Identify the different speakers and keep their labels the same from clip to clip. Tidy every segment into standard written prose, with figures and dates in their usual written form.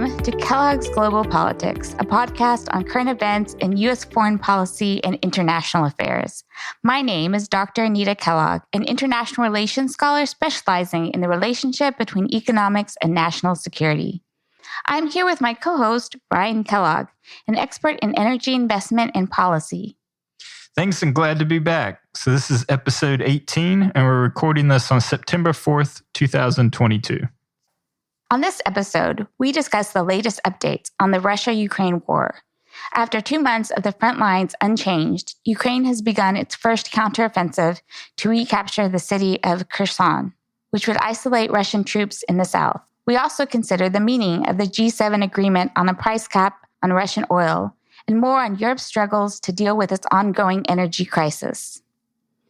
Speaker 1: Welcome to Kellogg's Global Politics, a podcast on current events in U.S. foreign policy and international affairs. My name is Dr. Anita Kellogg, an international relations scholar specializing in the relationship between economics and national security. I'm here with my co-host, Brian Kellogg, an expert in energy investment and policy.
Speaker 2: Thanks and glad to be back. So this is episode 18, and we're recording this on September 4th, 2022.
Speaker 1: On this episode, we discuss the latest updates on the Russia-Ukraine war. After 2 months of the front lines unchanged, Ukraine has begun its first counteroffensive to recapture the city of Kherson, which would isolate Russian troops in the south. We also consider the meaning of the G7 agreement on a price cap on Russian oil, and more on Europe's struggles to deal with its ongoing energy crisis.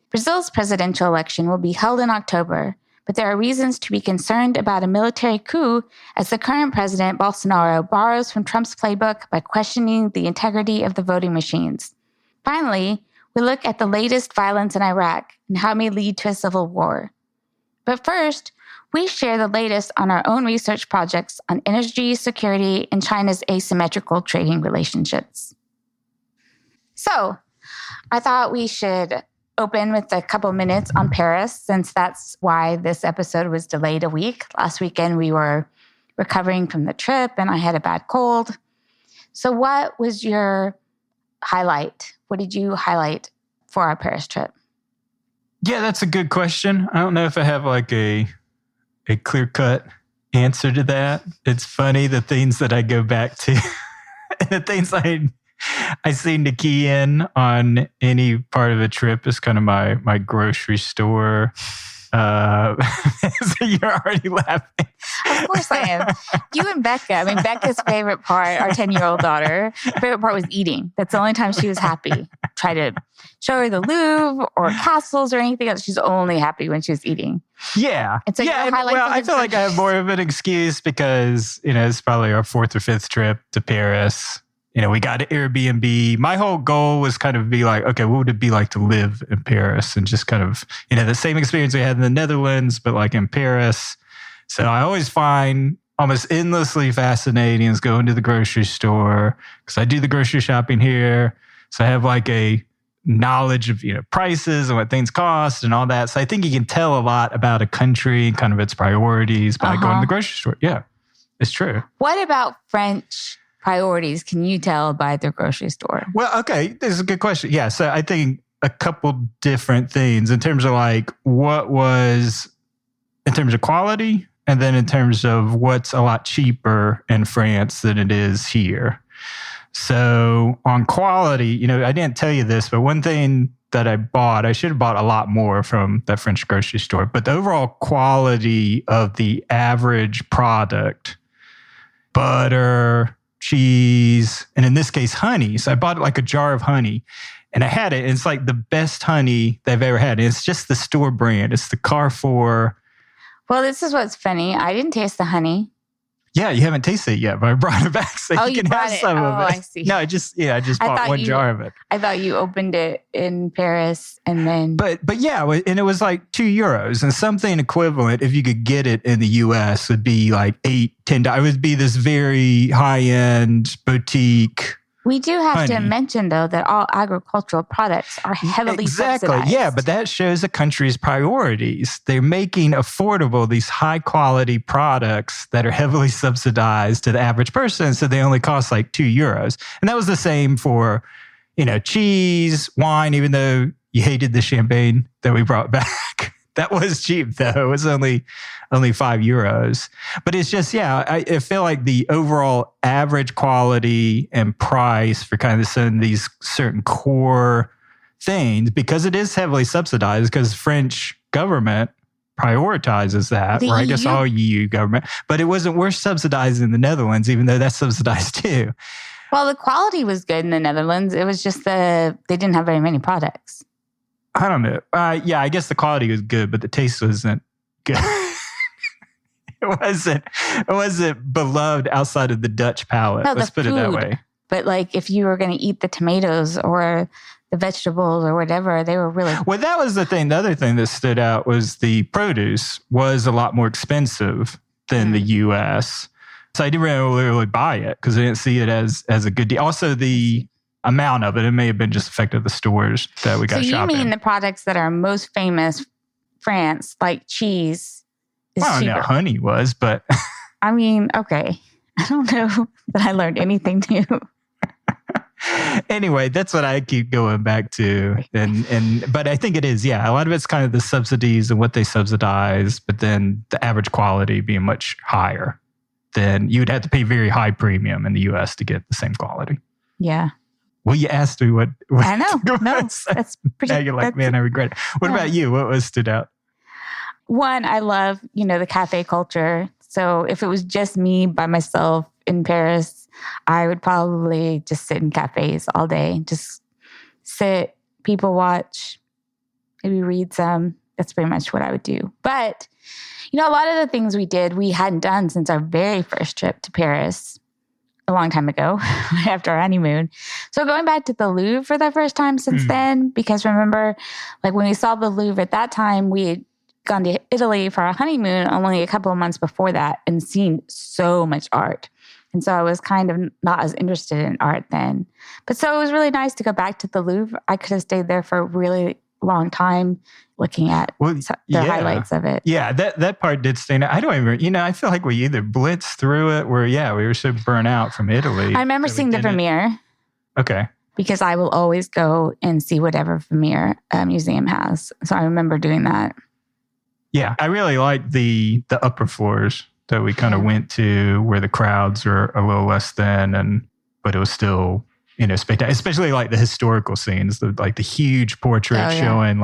Speaker 1: Brazil's presidential election will be held in October, but there are reasons to be concerned about a military coup as the current president, Bolsonaro, borrows from Trump's playbook by questioning the integrity of the voting machines. Finally, we look at the latest violence in Iraq and how it may lead to a civil war. But first, we share the latest on our own research projects on energy security and China's asymmetrical trading relationships. So, I thought we should open with a couple minutes on Paris, since that's why this episode was delayed a week. Last weekend, we were recovering from the trip, and I had a bad cold. So what was your highlight? What did you highlight for our Paris trip?
Speaker 2: Yeah, that's a good question. I don't know if I have like a clear-cut answer to that. It's funny, the things that I go back to, the things I seem to key in on any part of a trip is kind of my grocery store. So you're already laughing.
Speaker 1: Of course I am. You and Becca. I mean, Becca's favorite part, our 10-year-old daughter, her favorite part was eating. That's the only time she was happy. Try to show her the Louvre or castles or anything else. She's only happy when she was eating.
Speaker 2: Yeah.
Speaker 1: And so
Speaker 2: I feel like I have more of an excuse because, it's probably our 4th or 5th trip to Paris. We got an Airbnb. My whole goal was kind of be like, okay, what would it be like to live in Paris? And just kind of, the same experience we had in the Netherlands, but like in Paris. So I always find almost endlessly fascinating is going to the grocery store because I do the grocery shopping here. So I have like a knowledge of, prices and what things cost and all that. So I think you can tell a lot about a country and kind of its priorities by going to the grocery store. Yeah, it's true.
Speaker 1: What about French priorities can you tell by the grocery store?
Speaker 2: Well, okay, this is a good question. Yeah, so I think a couple different things in terms of like what was in terms of quality and then in terms of what's a lot cheaper in France than it is here. So on quality, I didn't tell you this, but one thing that I should have bought a lot more from that French grocery store, but the overall quality of the average product, butter, cheese, and in this case, honey. So I bought like a jar of honey and I had it. And it's like the best honey they've ever had. And it's just the store brand. It's the Carrefour.
Speaker 1: Well, this is what's funny. I didn't taste the honey.
Speaker 2: Yeah, you haven't tasted it yet, but I brought it back so you can have some of it.
Speaker 1: I see.
Speaker 2: No, I just bought one jar of it.
Speaker 1: I thought you opened it in Paris and then...
Speaker 2: But yeah, and it was like €2. And something equivalent, if you could get it in the US, would be like $8, $10. It would be this very high-end boutique.
Speaker 1: We do have to mention, though, that all agricultural products are heavily subsidized.
Speaker 2: Yeah, but that shows a country's priorities. They're making affordable these high-quality products that are heavily subsidized to the average person, so they only cost like €2. And that was the same for, cheese, wine, even though you hated the champagne that we brought back. That was cheap, though. It was only €5. But it's just, I feel like the overall average quality and price for kind of some of these certain core things, because it is heavily subsidized, because the French government prioritizes that, or I guess all EU government. But we're subsidized in the Netherlands, even though that's subsidized too.
Speaker 1: Well, the quality was good in the Netherlands. It was just they didn't have very many products.
Speaker 2: I don't know. I guess the quality was good, but the taste wasn't good. It wasn't beloved outside of the Dutch palate.
Speaker 1: No,
Speaker 2: Let's put it that way.
Speaker 1: But like if you were going to eat the tomatoes or the vegetables or whatever, they were really...
Speaker 2: Well, that was the thing. The other thing that stood out was the produce was a lot more expensive than the U.S. So I didn't really buy it because I didn't see it as a good deal. Also, the amount of it may have been just affected the stores that we got shopping.
Speaker 1: So you mean the products that are most famous, France, like cheese, is
Speaker 2: I don't
Speaker 1: cheaper?
Speaker 2: know, honey was, but...
Speaker 1: I mean, okay. I don't know that I learned anything new.
Speaker 2: Anyway, that's what I keep going back to. But I think it is, a lot of it's kind of the subsidies and what they subsidize, but then the average quality being much higher. Then you would have to pay very high premium in the US to get the same quality.
Speaker 1: Yeah.
Speaker 2: Well, you asked me what
Speaker 1: I know. No, that's pretty...
Speaker 2: Now you're like, man, I regret it. What about you? What was stood out?
Speaker 1: One, I love, the cafe culture. So if it was just me by myself in Paris, I would probably just sit in cafes all day. Just sit, people watch, maybe read some. That's pretty much what I would do. But, a lot of the things we did, we hadn't done since our very first trip to Paris a long time ago, after our honeymoon. So going back to the Louvre for the first time since then, because remember, like when we saw the Louvre at that time, we had gone to Italy for our honeymoon only a couple of months before that and seen so much art. And so I was kind of not as interested in art then. But so it was really nice to go back to the Louvre. I could have stayed there for a really long time looking at the highlights of it.
Speaker 2: Yeah, that part did stand out. I don't even, I feel like we either blitzed through it or, we were so burnt out from Italy.
Speaker 1: I remember seeing the Vermeer.
Speaker 2: Okay.
Speaker 1: Because I will always go and see whatever Vermeer museum has. So I remember doing that.
Speaker 2: Yeah, I really like the upper floors that we kind of went to where the crowds are a little less thin, but it was still, spectacular. Especially like the historical scenes, the huge portrait showing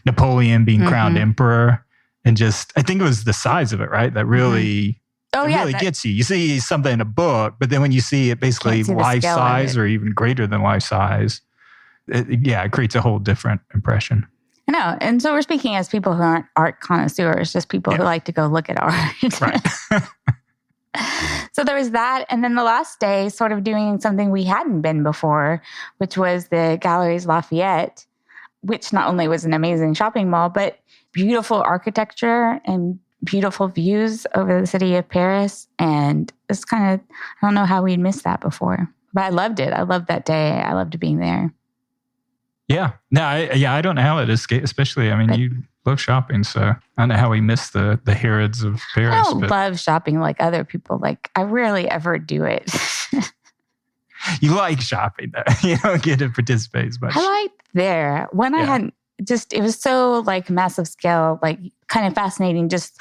Speaker 2: Napoleon being crowned emperor, and just I think it was the size of it, right? That really, gets you. You see something in a book, but then when you see it basically life size or even greater than life size, it creates a whole different impression.
Speaker 1: I know. And so we're speaking as people who aren't art connoisseurs, just people who like to go look at art.
Speaker 2: Right.
Speaker 1: So there was that. And then the last day, sort of doing something we hadn't been before, which was the Galeries Lafayette, which not only was an amazing shopping mall, but beautiful architecture and beautiful views over the city of Paris. And it's kind of, I don't know how we'd missed that before, but I loved it. I loved that day. I loved being there.
Speaker 2: Yeah. No, I don't know how it escaped, especially, you love shopping, so I don't know how we missed the Harrods of Paris.
Speaker 1: I don't love shopping like other people. Like, I rarely ever do it.
Speaker 2: You like shopping, though. You don't get to participate as much.
Speaker 1: I liked there. When I hadn't, it was so, like, massive scale, like, kind of fascinating. Just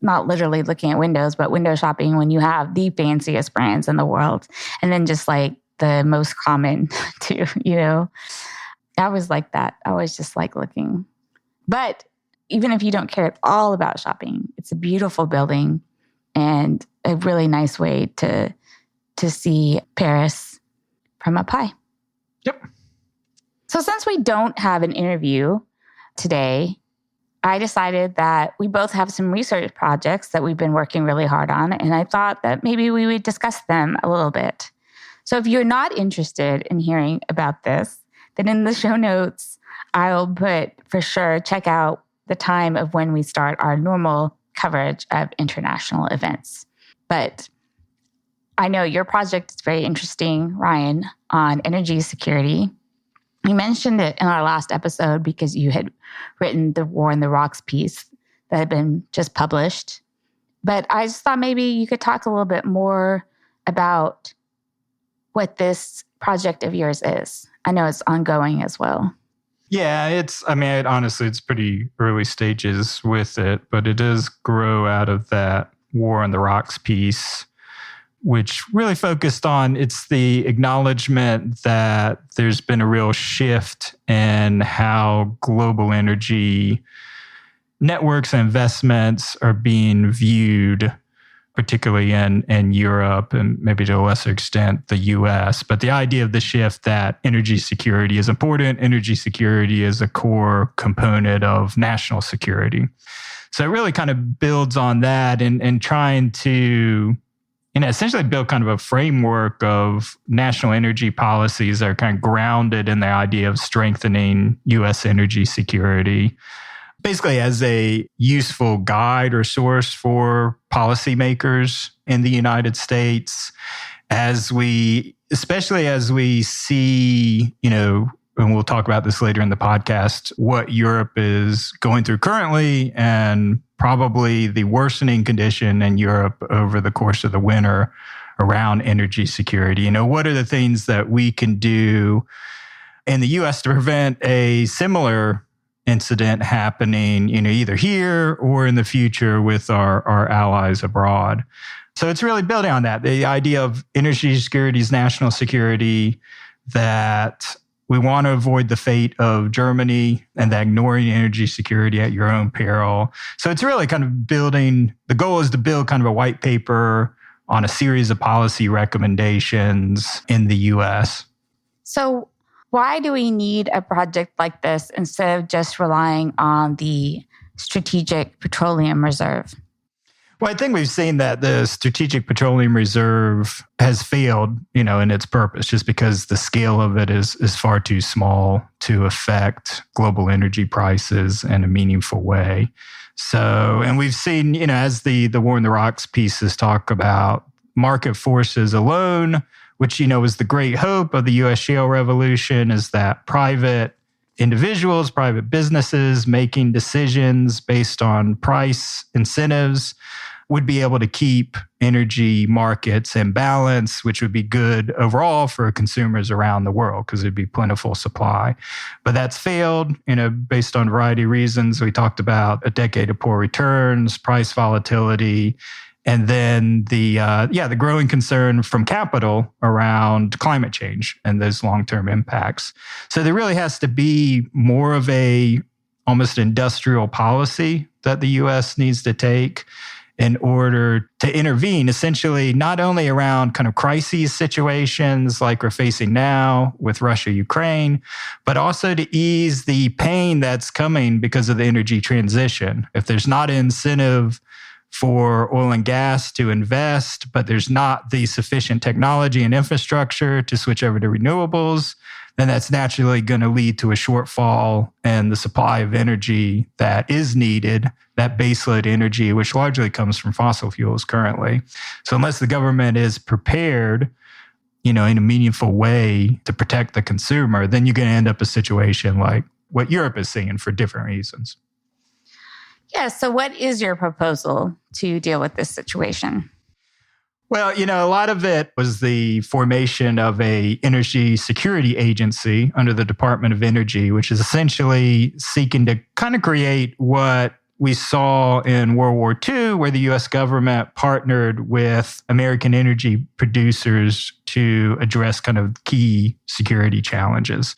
Speaker 1: not literally looking at windows, but window shopping when you have the fanciest brands in the world. And then just, like, the most common too, I was like that. I always just like looking. But even if you don't care at all about shopping, it's a beautiful building and a really nice way to see Paris from up high.
Speaker 2: Yep.
Speaker 1: So since we don't have an interview today, I decided that we both have some research projects that we've been working really hard on, and I thought that maybe we would discuss them a little bit. So if you're not interested in hearing about this, then in the show notes, I'll put for sure, check out the time of when we start our normal coverage of international events. But I know your project is very interesting, Ryan, on energy security. You mentioned it in our last episode because you had written the War in the Rocks piece that had been just published. But I just thought maybe you could talk a little bit more about what this project of yours is. I know it's ongoing as well.
Speaker 2: Yeah, honestly, it's pretty early stages with it, but it does grow out of that War on the Rocks piece, which really focused on, it's the acknowledgement that there's been a real shift in how global energy networks and investments are being viewed, particularly in Europe and maybe to a lesser extent the US. But the idea of the shift that energy security is important, energy security is a core component of national security. So it really kind of builds on that and trying to, essentially build kind of a framework of national energy policies that are kind of grounded in the idea of strengthening US energy security. basically as a useful guide or source for policymakers in the United States, especially as we see, and we'll talk about this later in the podcast, what Europe is going through currently and probably the worsening condition in Europe over the course of the winter around energy security. What are the things that we can do in the U.S. to prevent a similar incident happening, either here or in the future with our allies abroad? So it's really building on that, the idea of energy security is national security, that we want to avoid the fate of Germany and that ignoring energy security at your own peril. So it's really kind of the goal is to build kind of a white paper on a series of policy recommendations in the U.S.
Speaker 1: So why do we need a project like this instead of just relying on the Strategic Petroleum Reserve?
Speaker 2: Well, I think we've seen that the Strategic Petroleum Reserve has failed, in its purpose, just because the scale of it is far too small to affect global energy prices in a meaningful way. So, and we've seen, as the War in the Rocks pieces talk about, market forces alone, which, was the great hope of the U.S. shale revolution, is that private individuals, private businesses making decisions based on price incentives would be able to keep energy markets in balance, which would be good overall for consumers around the world because there'd be plentiful supply. But that's failed, based on a variety of reasons. We talked about a decade of poor returns, price volatility, and then the growing concern from capital around climate change and those long-term impacts. So there really has to be more of a almost industrial policy that the U.S. needs to take in order to intervene, essentially not only around kind of crises situations like we're facing now with Russia, Ukraine, but also to ease the pain that's coming because of the energy transition. If there's not an incentive for oil and gas to invest, but there's not the sufficient technology and infrastructure to switch over to renewables, then that's naturally going to lead to a shortfall in the supply of energy that is needed, that baseload energy, which largely comes from fossil fuels currently. So unless the government is prepared, in a meaningful way to protect the consumer, then you're going to end up a situation like what Europe is seeing for different reasons.
Speaker 1: Yeah, so what is your proposal to deal with this situation?
Speaker 2: Well, a lot of it was the formation of a energy security agency under the Department of Energy, which is essentially seeking to kind of create what we saw in World War II, where the U.S. government partnered with American energy producers to address kind of key security challenges.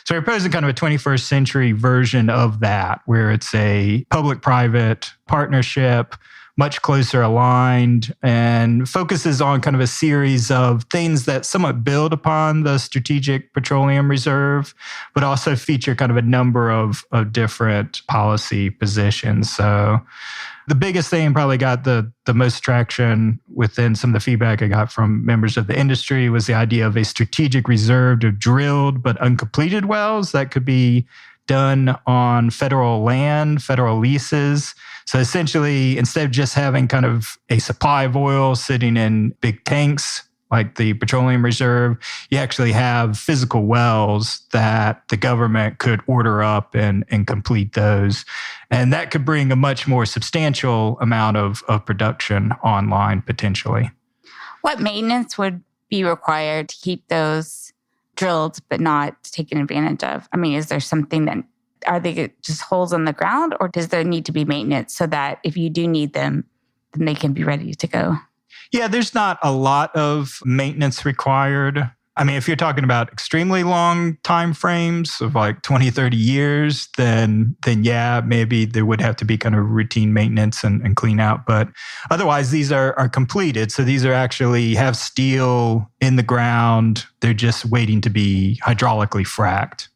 Speaker 2: So we're proposing kind of a 21st century version of that, where it's a public-private partnership, much closer aligned, and focuses on kind of a series of things that somewhat build upon the Strategic Petroleum Reserve, but also feature kind of a number of different policy positions. So the biggest thing probably got the most traction within some of the feedback I got from members of the industry was the idea of a strategic reserve of drilled but uncompleted wells that could be done on federal land, federal leases. So essentially, instead of just having kind of a supply of oil sitting in big tanks like the petroleum reserve, you actually have physical wells that the government could order up and complete those. And that could bring a much more substantial amount of production online potentially.
Speaker 1: What maintenance would be required to keep those drilled but not taken advantage of? I mean, is there something that, are they just holes in the ground, or does there need to be maintenance so that if you do need them, then they can be ready to go?
Speaker 2: Yeah, there's not a lot of maintenance required. I mean, if you're talking about extremely long time frames of like 20, 30 years, then yeah, maybe there would have to be kind of routine maintenance and clean out. But otherwise, these are completed. So these are actually have steel in the ground. They're just waiting to be hydraulically fracked.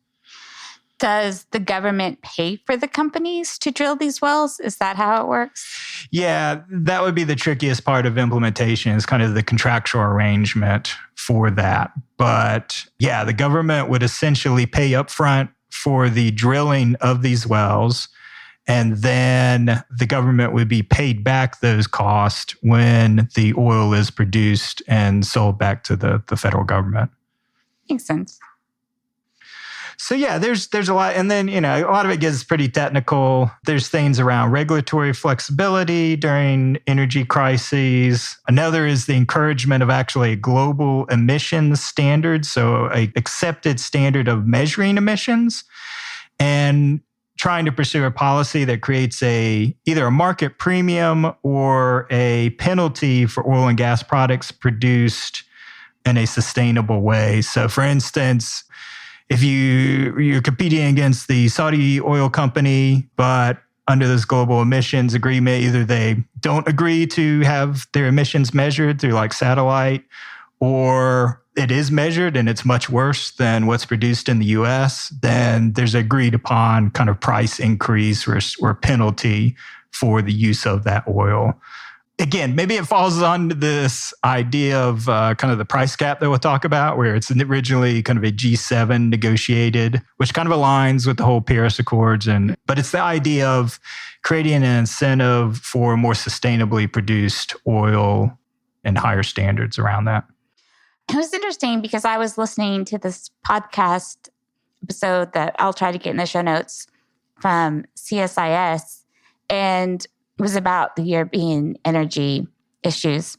Speaker 1: Does the government pay for the companies to drill these wells? Is that how it works?
Speaker 2: Yeah, that would be the trickiest part of implementation, is kind of the contractual arrangement for that. But yeah, the government would essentially pay upfront for the drilling of these wells. And then the government would be paid back those costs when the oil is produced and sold back to the federal government.
Speaker 1: Makes sense.
Speaker 2: So yeah, there's a lot. And then, a lot of it gets pretty technical. There's things around regulatory flexibility during energy crises. Another is the encouragement of actually a global emissions standard. So a accepted standard of measuring emissions, and trying to pursue a policy that creates either a market premium or a penalty for oil and gas products produced in a sustainable way. So for instance, if you're competing against the Saudi oil company, but under this global emissions agreement, either they don't agree to have their emissions measured through like satellite, or it is measured and it's much worse than what's produced in the US, then there's agreed upon kind of price increase or penalty for the use of that oil. Again, maybe it falls on this idea of kind of the price cap that we'll talk about, where it's originally kind of a G7 negotiated, which kind of aligns with the whole Paris Accords. But it's the idea of creating an incentive for more sustainably produced oil and higher standards around that.
Speaker 1: It was interesting because I was listening to this podcast episode that I'll try to get in the show notes from CSIS, and it was about the European energy issues.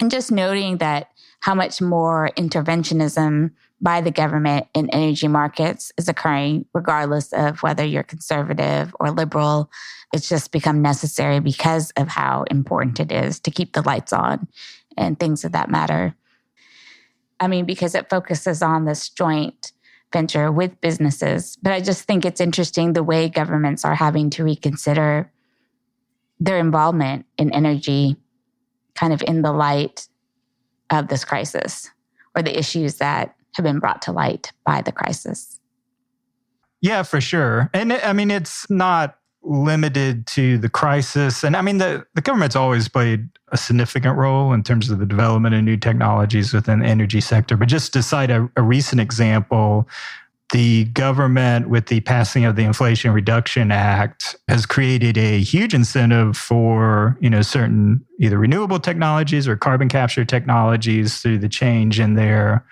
Speaker 1: And just noting that how much more interventionism by the government in energy markets is occurring, regardless of whether you're conservative or liberal. It's just become necessary because of how important it is to keep the lights on and things of that matter. I mean, because it focuses on this joint venture with businesses. But I just think it's interesting the way governments are having to reconsider their involvement in energy kind of in the light of this crisis, or the issues that have been brought to light by the crisis.
Speaker 2: Yeah, for sure. And I mean, it's not limited to the crisis. And I mean, the government's always played a significant role in terms of the development of new technologies within the energy sector. But just to cite a recent example, the government, with the passing of the Inflation Reduction Act, has created a huge incentive for, certain either renewable technologies or carbon capture technologies through the change in their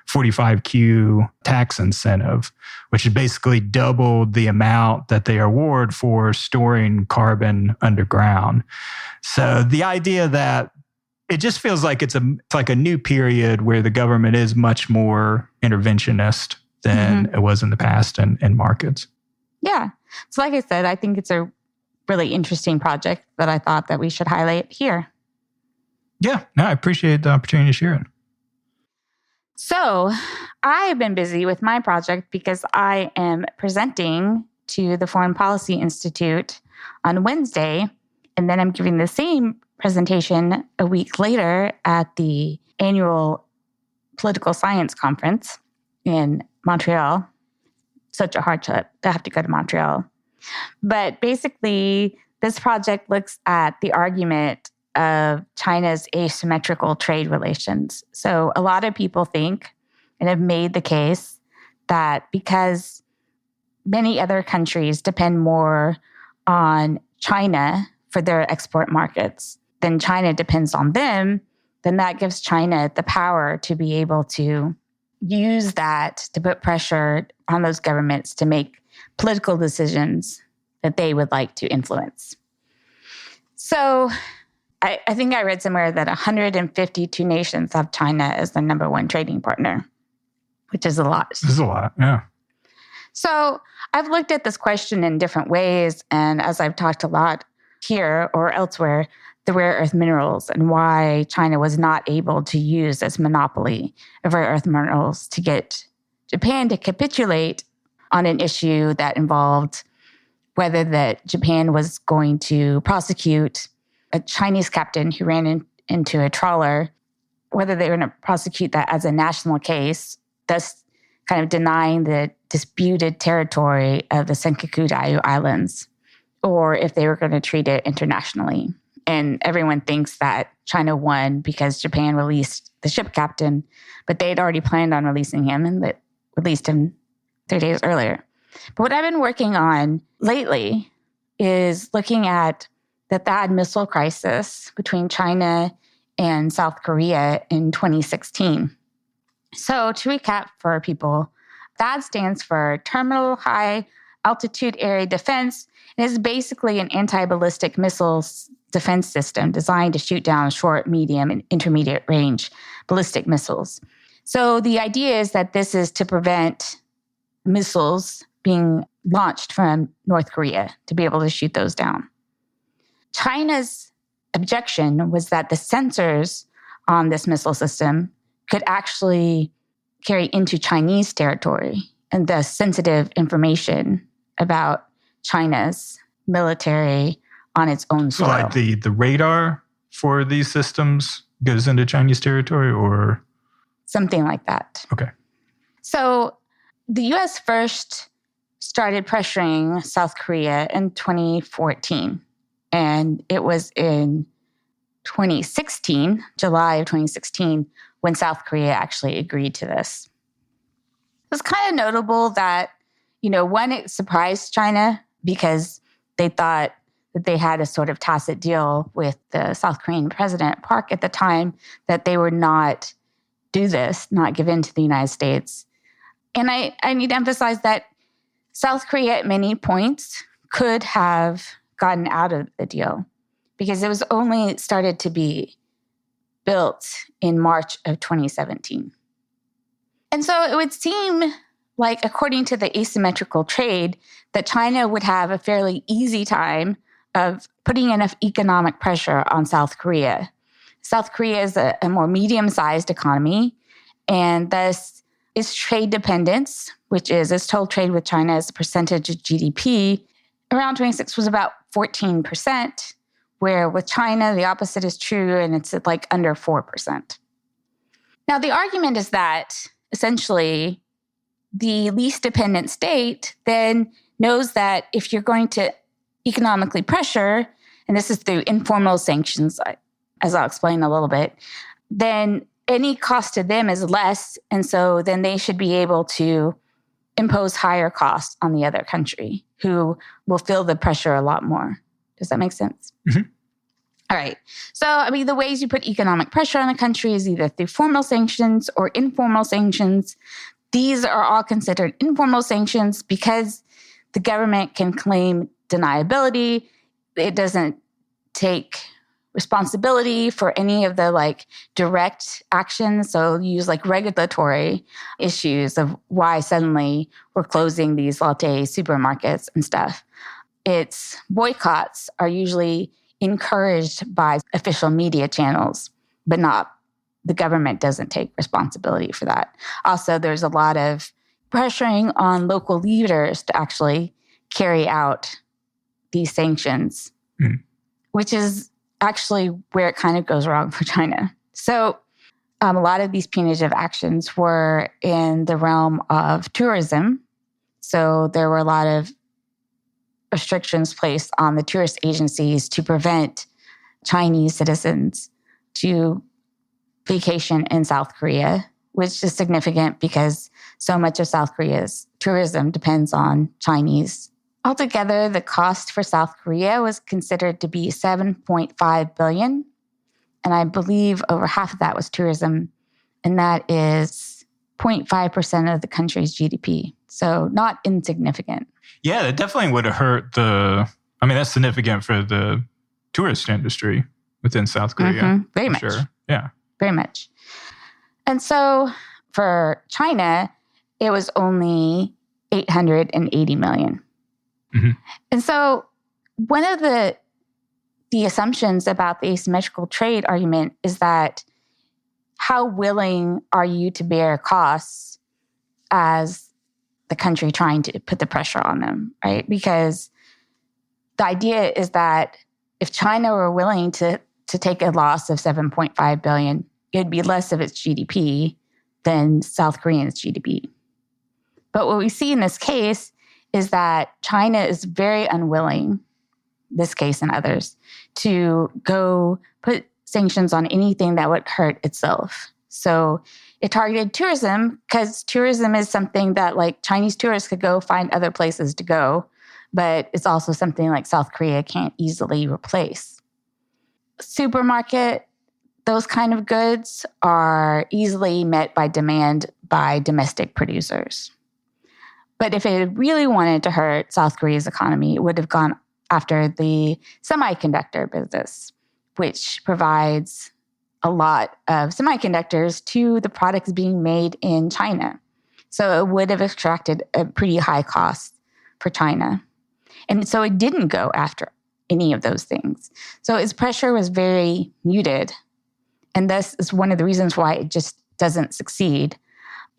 Speaker 2: 45Q tax incentive, which has basically doubled the amount that they award for storing carbon underground. So the idea that it just feels like it's like a new period where the government is much more interventionist than it was in the past in markets.
Speaker 1: Yeah. So like I said, I think it's a really interesting project that I thought that we should highlight here.
Speaker 2: Yeah. No, I appreciate the opportunity to share it.
Speaker 1: So I've been busy with my project because I am presenting to the Foreign Policy Institute on Wednesday, and then I'm giving the same presentation a week later at the annual Political Science Conference in Montreal. Such a hard trip to have to go to Montreal. But basically, this project looks at the argument of China's asymmetrical trade relations. So a lot of people think and have made the case that because many other countries depend more on China for their export markets than China depends on them, then that gives China the power to be able to use that to put pressure on those governments to make political decisions that they would like to influence. So I think I read somewhere that 152 nations have China as their number one trading partner, which is a lot.
Speaker 2: This is a lot, yeah.
Speaker 1: So I've looked at this question in different ways, and as I've talked a lot here or elsewhere, the rare earth minerals and why China was not able to use its monopoly of rare earth minerals to get Japan to capitulate on an issue that involved whether that Japan was going to prosecute a Chinese captain who ran into a trawler, whether they were going to prosecute that as a national case, thus kind of denying the disputed territory of the Senkaku Diaoyu Islands, or if they were going to treat it internationally. And everyone thinks that China won because Japan released the ship captain, but they'd already planned on releasing him and released him 3 days earlier. But what I've been working on lately is looking at the THAAD missile crisis between China and South Korea in 2016. So to recap for people, THAAD stands for Terminal High Altitude Area Defense. It is basically an anti-ballistic missiles defense system designed to shoot down short, medium, and intermediate range ballistic missiles. So the idea is that this is to prevent missiles being launched from North Korea, to be able to shoot those down. China's objection was that the sensors on this missile system could actually carry into Chinese territory, and thus sensitive information about China's military on its own soil.
Speaker 2: Like the radar for these systems goes into Chinese territory, or?
Speaker 1: Something like that.
Speaker 2: Okay.
Speaker 1: So the U.S. first started pressuring South Korea in 2014. And it was in 2016, July of 2016, when South Korea actually agreed to this. It was kind of notable that, one, it surprised China because they thought that they had a sort of tacit deal with the South Korean President Park at the time that they would not do this, not give in to the United States. And I need to emphasize that South Korea at many points could have gotten out of the deal because it was only started to be built in March of 2017. And so it would seem like, according to the asymmetrical trade, that China would have a fairly easy time of putting enough economic pressure on South Korea. South Korea is a more medium-sized economy, and thus its trade dependence, which is its total trade with China as a percentage of GDP, around 26 was about 14%, where with China, the opposite is true, and it's like under 4%. Now, the argument is that essentially the least dependent state then knows that if you're going to economically pressure, and this is through informal sanctions, as I'll explain a little bit, then any cost to them is less, and so then they should be able to impose higher costs on the other country, who will feel the pressure a lot more. Does that make sense?
Speaker 2: Mm-hmm.
Speaker 1: All right. So, the ways you put economic pressure on a country is either through formal sanctions or informal sanctions. These are all considered informal sanctions because the government can claim deniability. It doesn't take responsibility for any of the direct actions. So use regulatory issues of why suddenly we're closing these latte supermarkets and stuff. Its boycotts are usually encouraged by official media channels, but the government doesn't take responsibility for that. Also, there's a lot of pressuring on local leaders to actually carry out these sanctions, which is actually where it kind of goes wrong for China. So a lot of these punitive actions were in the realm of tourism. So there were a lot of restrictions placed on the tourist agencies to prevent Chinese citizens to vacation in South Korea, which is significant because so much of South Korea's tourism depends on Chinese. Altogether, the cost for South Korea was considered to be $7.5 billion. And I believe over half of that was tourism. And that is 0.5% of the country's GDP. So not insignificant.
Speaker 2: Yeah, that definitely would have hurt that's significant for the tourist industry within South Korea.
Speaker 1: Mm-hmm. Very much.
Speaker 2: Sure. Yeah.
Speaker 1: Very much. And so for China, it was only $880 million.
Speaker 2: Mm-hmm.
Speaker 1: And so one of the assumptions about the asymmetrical trade argument is that how willing are you to bear costs as the country trying to put the pressure on them, right? Because the idea is that if China were willing to take a loss of $7.5 billion, it'd be less of its GDP than South Korea's GDP. But what we see in this case is that China is very unwilling, this case and others, to go put sanctions on anything that would hurt itself. So it targeted tourism because tourism is something that Chinese tourists could go find other places to go, but it's also something like South Korea can't easily replace. Supermarket, those kind of goods are easily met by demand by domestic producers. But if it really wanted to hurt South Korea's economy, it would have gone after the semiconductor business, which provides a lot of semiconductors to the products being made in China. So it would have extracted a pretty high cost for China. And so it didn't go after any of those things. So its pressure was very muted. And this is one of the reasons why it just doesn't succeed.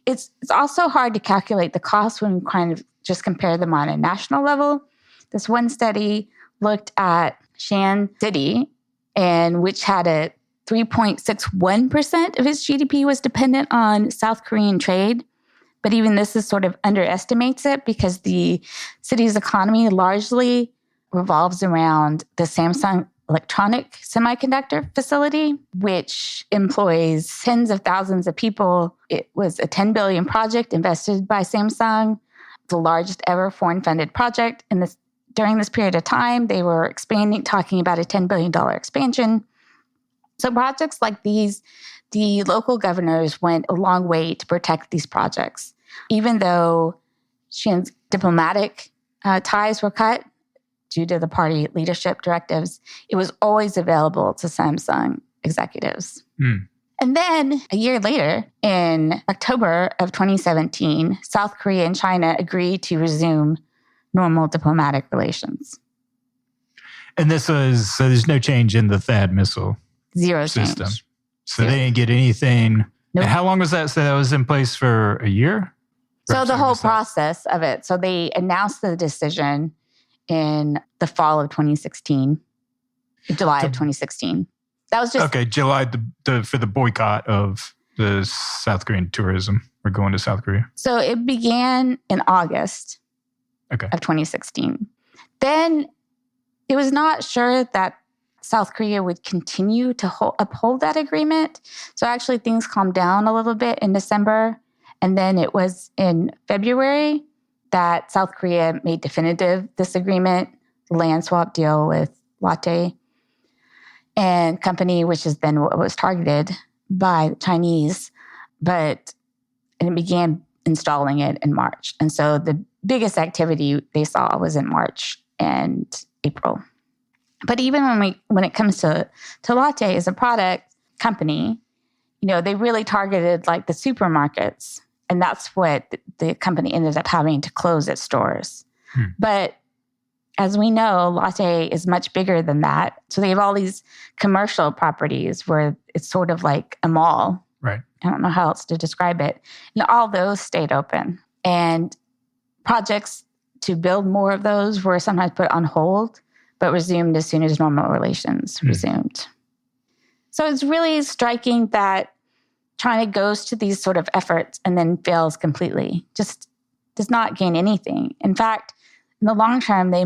Speaker 1: It's also hard to calculate the cost when you kind of just compare them on a national level. This one study looked at Shan City, and which had a 3.61% of its GDP was dependent on South Korean trade. But even this is sort of underestimates it because the city's economy largely revolves around the Samsung electronic semiconductor facility, which employs tens of thousands of people. It was a $10 billion project invested by Samsung, the largest ever foreign-funded project. During this period of time, they were talking about a $10 billion expansion. So projects like these, the local governors went a long way to protect these projects. Even though Shin's diplomatic ties were cut due to the party leadership directives, it was always available to Samsung executives. And then a year later, in October of 2017, South Korea and China agreed to resume normal diplomatic relations.
Speaker 2: And so there's no change in the THAAD missile
Speaker 1: Zero
Speaker 2: system.
Speaker 1: change.
Speaker 2: So they didn't get anything.
Speaker 1: Nope.
Speaker 2: And how long was that? So that was in place for a year?
Speaker 1: So the whole process of it. So they announced the decision in the fall of 2016, July of 2016. That was just...
Speaker 2: Okay, July for the boycott of the South Korean tourism or going to South Korea.
Speaker 1: So it began in August of 2016. Then it was not sure that South Korea would continue to uphold that agreement. So actually things calmed down a little bit in December. And then it was in February that South Korea made definitive this agreement, land swap deal with Lotte and company, which is then what was targeted by the Chinese. And it began installing it in March. And so the biggest activity they saw was in March and April. But even when it comes to Lotte as a product company, they really targeted like the supermarkets. And that's what the company ended up having to close its stores. But as we know, Lotte is much bigger than that. So they have all these commercial properties where it's sort of like a mall.
Speaker 2: Right.
Speaker 1: I don't know how else to describe it. And all those stayed open. And projects to build more of those were sometimes put on hold, but resumed as soon as normal relations resumed. So it's really striking that China goes to these sort of efforts and then fails completely, just does not gain anything. In fact, in the long term, they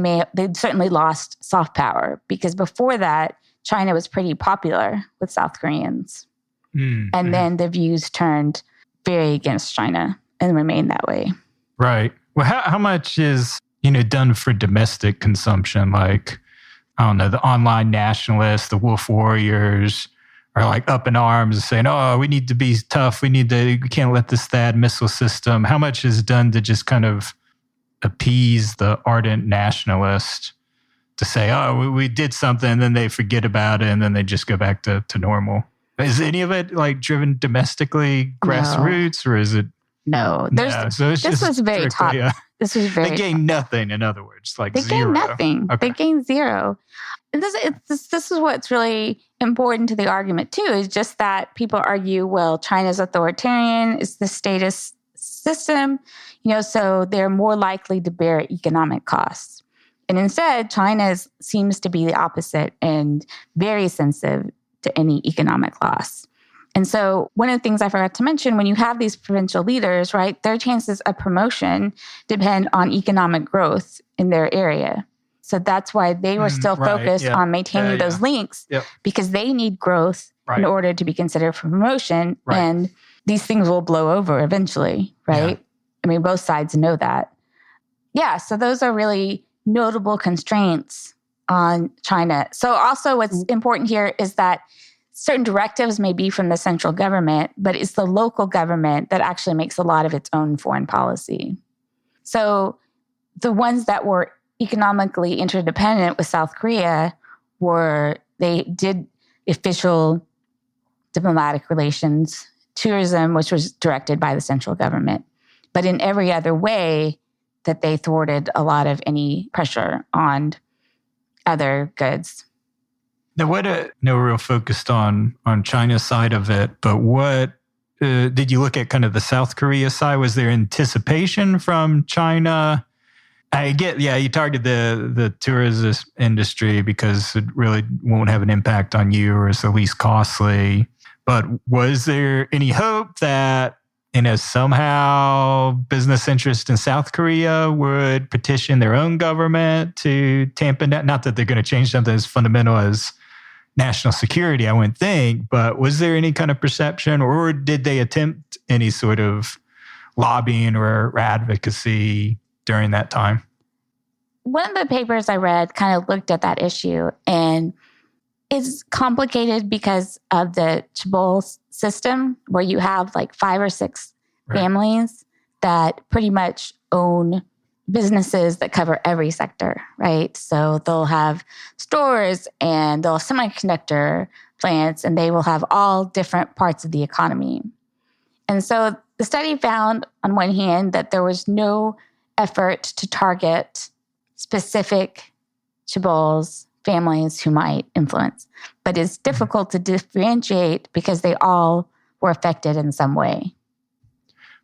Speaker 1: certainly lost soft power because before that, China was pretty popular with South Koreans. And then the views turned very against China and remained that way.
Speaker 2: Right. Well, how much is, done for domestic consumption? Like, I don't know, the online nationalists, the wolf warriors are like up in arms saying, oh, we need to be tough. We can't let this THAAD missile system. How much is done to just kind of appease the ardent nationalist to say, oh, we did something, and then they forget about it, and then they just go back to normal? Is any of it like driven domestically grassroots, or is it?
Speaker 1: No.
Speaker 2: So it's
Speaker 1: this was very top. This was very.
Speaker 2: They gain nothing, in other words, like
Speaker 1: they
Speaker 2: zero.
Speaker 1: Gain nothing.
Speaker 2: Okay.
Speaker 1: They gain zero. And this is what's really important to the argument too. Is just that people argue, well, China's authoritarian. It's the statist system, so they're more likely to bear economic costs. And instead, China seems to be the opposite and very sensitive to any economic loss. And so one of the things I forgot to mention, when you have these provincial leaders, right, their chances of promotion depend on economic growth in their area. So that's why they were still focused on maintaining those links because they need growth in order to be considered for promotion. Right. And these things will blow over eventually, right? Yeah. I mean, both sides know that. Yeah, so those are really notable constraints on China. So also what's important here is that certain directives may be from the central government, but it's the local government that actually makes a lot of its own foreign policy. So the ones that were economically interdependent with South Korea they did official diplomatic relations, tourism, which was directed by the central government. But in every other way, that they thwarted a lot of any pressure on other goods.
Speaker 2: Now, no real focused on China's side of it, but what did you look at kind of the South Korea side? Was there anticipation from China? I get, you target the tourism industry because it really won't have an impact on you or it's the least costly. But was there any hope that, somehow business interests in South Korea would petition their own government to tamp down? Not that they're going to change something as fundamental as national security, I wouldn't think, but was there any kind of perception, or did they attempt any sort of lobbying or advocacy during that time?
Speaker 1: One of the papers I read kind of looked at that issue, and it's complicated because of the chaebol system, where you have like 5 or 6 families that pretty much own businesses that cover every sector, right? So they'll have stores and they'll have semiconductor plants, and they will have all different parts of the economy. And so the study found, on one hand, that there was no effort to target specific chaebols, families who might influence. But it's difficult to differentiate because they all were affected in some way.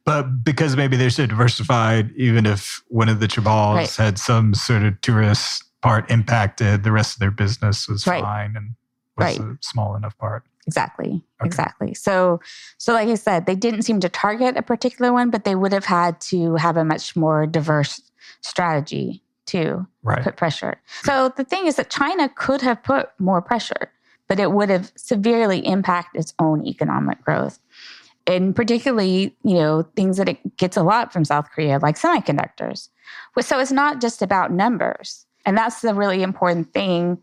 Speaker 2: But because maybe they're so diversified, even if one of the chaebols had some sort of tourist part impacted, the rest of their business was fine and was a small enough part.
Speaker 1: Exactly. So like I said, they didn't seem to target a particular one, but they would have had to have a much more diverse strategy to put pressure. So the thing is that China could have put more pressure, but it would have severely impacted its own economic growth. And particularly, things that it gets a lot from South Korea, like semiconductors. So it's not just about numbers. And that's the really important thing,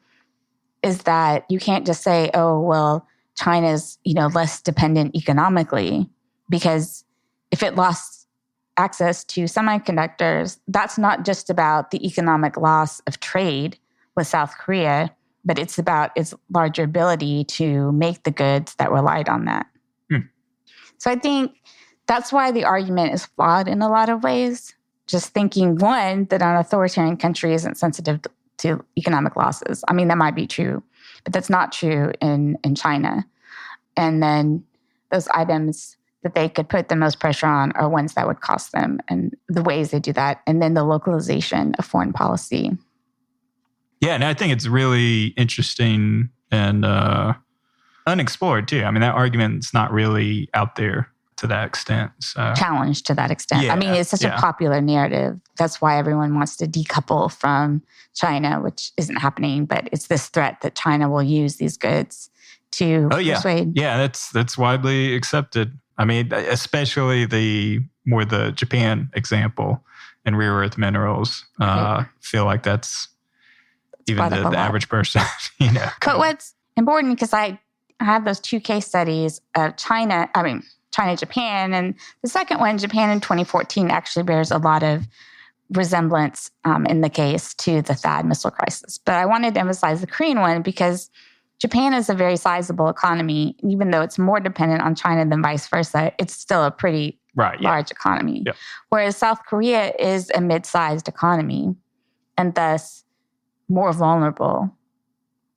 Speaker 1: is that you can't just say, oh, well, China's, less dependent economically, because if it lost access to semiconductors, that's not just about the economic loss of trade with South Korea, but it's about its larger ability to make the goods that relied on that. So I think that's why the argument is flawed in a lot of ways. Just thinking, one, that an authoritarian country isn't sensitive to economic losses. I mean, that might be true, but that's not true in China. And then those items that they could put the most pressure on are ones that would cost them, and the ways they do that. And then the localization of foreign policy.
Speaker 2: Yeah, and I think it's really interesting and unexplored too. I mean, that argument's not really out there to that extent. So.
Speaker 1: Challenged to that extent.
Speaker 2: Yeah,
Speaker 1: I mean, it's such a popular narrative. That's why everyone wants to decouple from China, which isn't happening. But it's this threat that China will use these goods to persuade.
Speaker 2: Yeah, that's widely accepted. I mean, especially the Japan example and rare earth minerals. Feel like that's even the average person,
Speaker 1: But what's important, because I have those 2 case studies of China, Japan, and the second one, Japan in 2014, actually bears a lot of resemblance in the case to the THAAD missile crisis. But I wanted to emphasize the Korean one because Japan is a very sizable economy. Even though it's more dependent on China than vice versa, it's still a pretty large economy. Yeah. Whereas South Korea is a mid-sized economy and thus more vulnerable,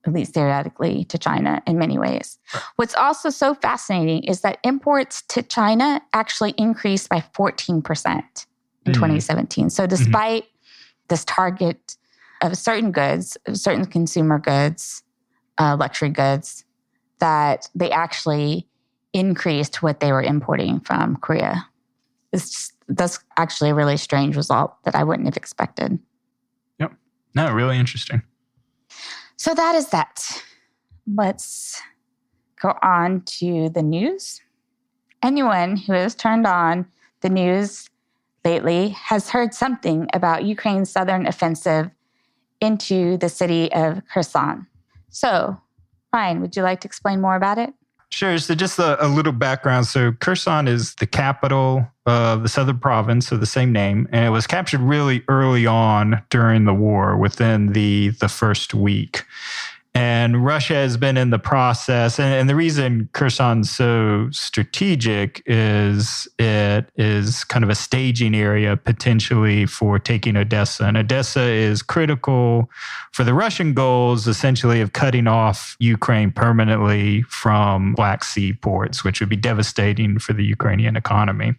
Speaker 1: at least theoretically, to China in many ways. Right. What's also so fascinating is that imports to China actually increased by 14% in 2017. So despite this target of certain goods, certain consumer goods, luxury goods, that they actually increased what they were importing from Korea. That's actually a really strange result that I wouldn't have expected.
Speaker 2: Yep. No, really interesting.
Speaker 1: So that is that. Let's go on to the news. Anyone who has turned on the news lately has heard something about Ukraine's southern offensive into the city of Kherson. So, Ryan, would you like to explain more about it?
Speaker 2: Sure. So just a little background. So Kherson is the capital of the southern province of the same name, and it was captured really early on during the war, within the first week. And Russia has been in the process, and the reason Kherson's so strategic is it is kind of a staging area potentially for taking Odessa. And Odessa is critical for the Russian goals, essentially, of cutting off Ukraine permanently from Black Sea ports, which would be devastating for the Ukrainian economy.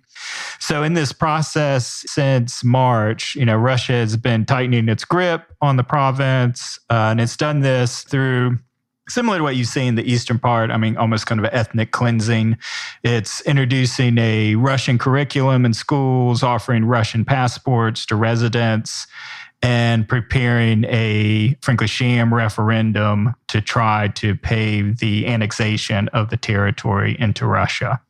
Speaker 2: So in this process since March, Russia has been tightening its grip on the province, and it's done this through, similar to what you see in the eastern part, almost kind of an ethnic cleansing. It's introducing a Russian curriculum in schools, offering Russian passports to residents, and preparing a, frankly, sham referendum to try to pave the annexation of the territory into Russia.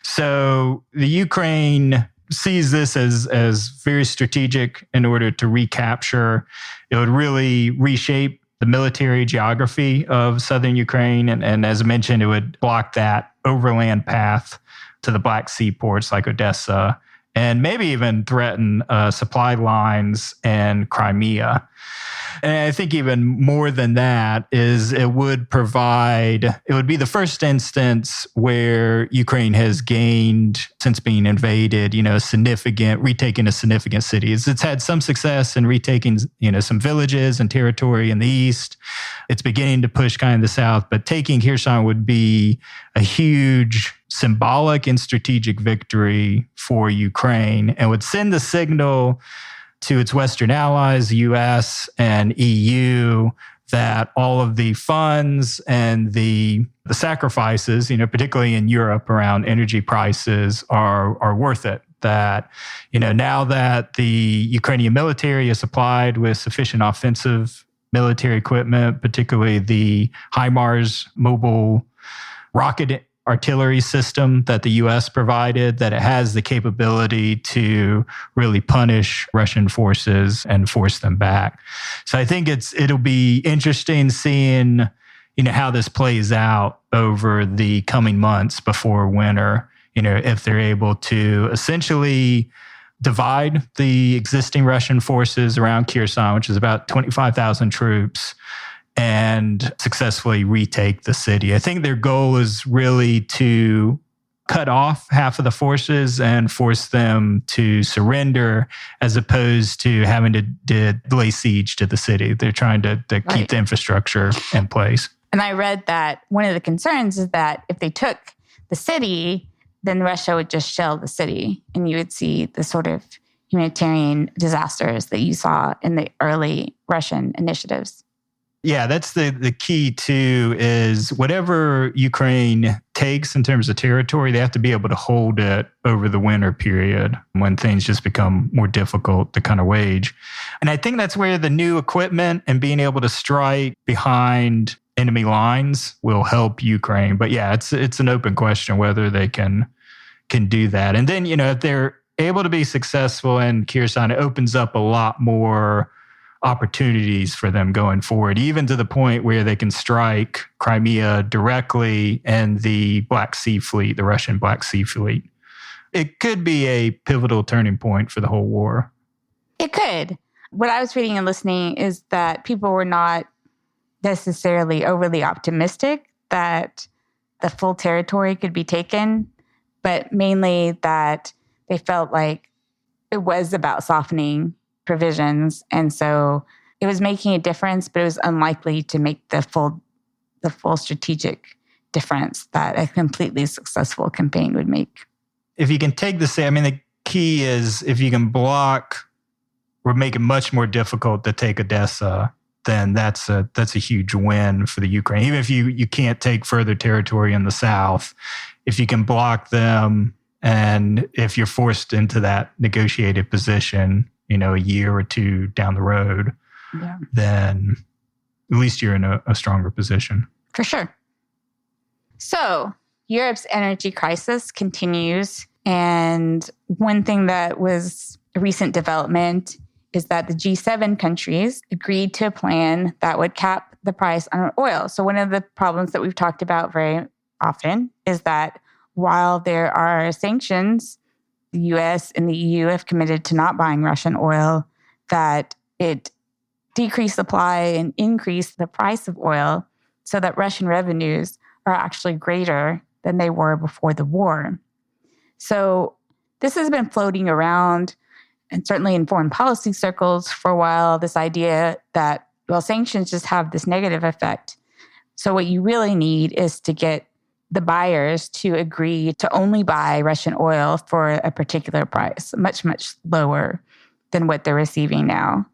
Speaker 2: So the Ukraine sees this as very strategic in order to recapture. It would really reshape the military geography of southern Ukraine. And as I mentioned, it would block that overland path to the Black Sea ports like Odessa, and maybe even threaten supply lines in Crimea. And I think even more than that is it would be the first instance where Ukraine has gained, since being invaded, retaking a significant city. It's had some success in retaking, some villages and territory in the east. It's beginning to push kind of the south, but taking Kherson would be a huge symbolic and strategic victory for Ukraine, and would send the signal to its Western allies, the US and EU, that all of the funds and the sacrifices, particularly in Europe around energy prices, are worth it. That, now that the Ukrainian military is supplied with sufficient offensive military equipment, particularly the HIMARS mobile rocket artillery system that the U.S. provided, that it has the capability to really punish Russian forces and force them back. So I think it'll be interesting seeing, how this plays out over the coming months before winter, if they're able to essentially divide the existing Russian forces around Kherson, which is about 25,000 troops, and successfully retake the city. I think their goal is really to cut off half of the forces and force them to surrender, as opposed to having to lay siege to the city. They're trying to keep the infrastructure in place.
Speaker 1: And I read that one of the concerns is that if they took the city, then Russia would just shell the city, and you would see the sort of humanitarian disasters that you saw in the early Russian initiatives.
Speaker 2: Yeah, that's the key too, is whatever Ukraine takes in terms of territory, they have to be able to hold it over the winter period when things just become more difficult to kind of wage. And I think that's where the new equipment and being able to strike behind enemy lines will help Ukraine. But yeah, it's an open question whether they can do that. And then, if they're able to be successful in Kherson, it opens up a lot more opportunities for them going forward, even to the point where they can strike Crimea directly and the Black Sea Fleet, the Russian Black Sea Fleet. It could be a pivotal turning point for the whole war.
Speaker 1: It could. What I was reading and listening is that people were not necessarily overly optimistic that the full territory could be taken, but mainly that they felt like it was about softening provisions. And so it was making a difference, but it was unlikely to make the full strategic difference that a completely successful campaign would make.
Speaker 2: If you can take the key is if you can block or make it much more difficult to take Odessa, then that's a huge win for the Ukraine. Even if you can't take further territory in the south, if you can block them, and if you're forced into that negotiated position, a year or two down the road, then at least you're in a stronger position.
Speaker 1: For sure. So Europe's energy crisis continues. And one thing that was a recent development is that the G7 countries agreed to a plan that would cap the price on oil. So one of the problems that we've talked about very often is that while there are sanctions, the US and the EU have committed to not buying Russian oil, that it decreased supply and increased the price of oil so that Russian revenues are actually greater than they were before the war. So this has been floating around, and certainly in foreign policy circles for a while, this idea that, well, sanctions just have this negative effect. So what you really need is to get the buyers to agree to only buy Russian oil for a particular price, much, much lower than what they're receiving now.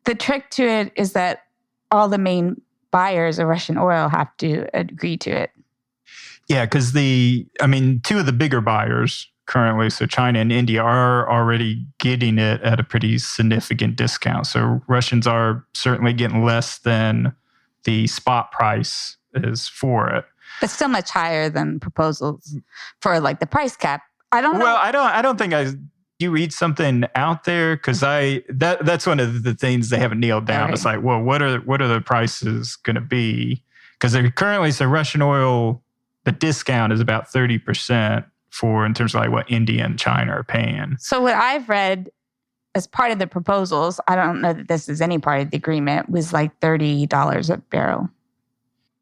Speaker 1: The trick to it is that all the main buyers of Russian oil have to agree to it.
Speaker 2: Yeah, because two of the bigger buyers currently, so China and India, are already getting it at a pretty significant discount. So Russians are certainly getting less than the spot price is for it.
Speaker 1: But still much higher than proposals for like the price cap. I don't know.
Speaker 2: Well, I don't think you read something out there, because that's one of the things they haven't nailed down. Right. It's like, well, what are the prices going to be? Because they're currently, so Russian oil, the discount is about 30% in terms of like what India and China are paying.
Speaker 1: So what I've read as part of the proposals, I don't know that this is any part of the agreement, was like $30 a barrel.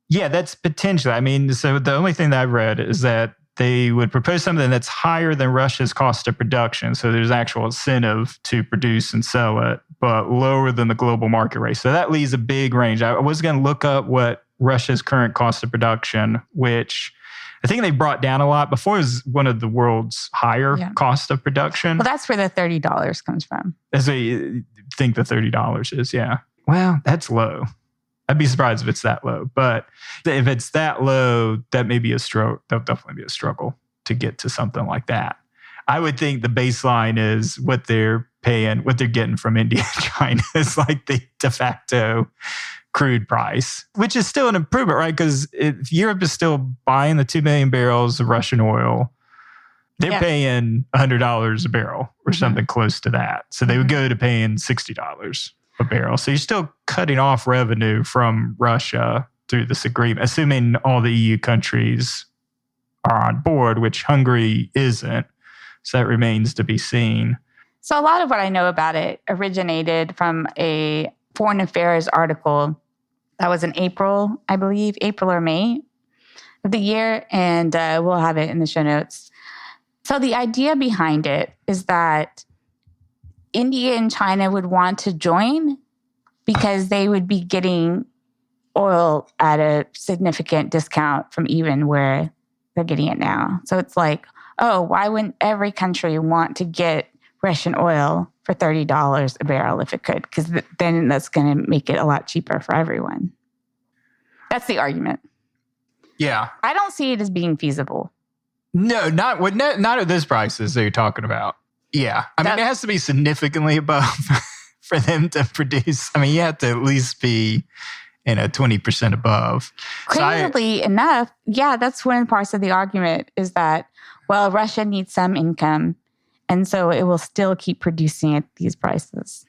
Speaker 2: Yeah, that's potentially. So the only thing that I've read is that they would propose something that's higher than Russia's cost of production. So there's actual incentive to produce and sell it, but lower than the global market rate. So that leaves a big range. I was going to look up what Russia's current cost of production, which I think they brought down a lot. Before, it was one of the world's higher cost of production.
Speaker 1: Well, that's where the $30 comes from.
Speaker 2: As I think the $30 is, yeah. Well, that's low. I'd be surprised if it's that low. But if it's that low, that may be that'll definitely be a struggle to get to something like that. I would think the baseline is what they're paying, what they're getting from India and China is like the de facto crude price, which is still an improvement, right? Because if Europe is still buying the 2 million barrels of Russian oil, they're paying $100 a barrel or something close to that. So they would go to paying $60 a barrel. So you're still cutting off revenue from Russia through this agreement, assuming all the EU countries are on board, which Hungary isn't. So that remains to be seen.
Speaker 1: So a lot of what I know about it originated from a foreign affairs article that was in April, I believe, April or May of the year, and we'll have it in the show notes. So the idea behind it is that India and China would want to join because they would be getting oil at a significant discount from even where they're getting it now. So it's like, oh, why wouldn't every country want to get Russian oil for $30 a barrel if it could? Because then that's going to make it a lot cheaper for everyone. That's the argument.
Speaker 2: Yeah.
Speaker 1: I don't see it as being feasible.
Speaker 2: No, not at those prices that you're talking about. Yeah. It has to be significantly above for them to produce. You have to at least be 20% above.
Speaker 1: Crazily enough, that's one of the parts of the argument is that, well, Russia needs some income, and so it will still keep producing at these prices.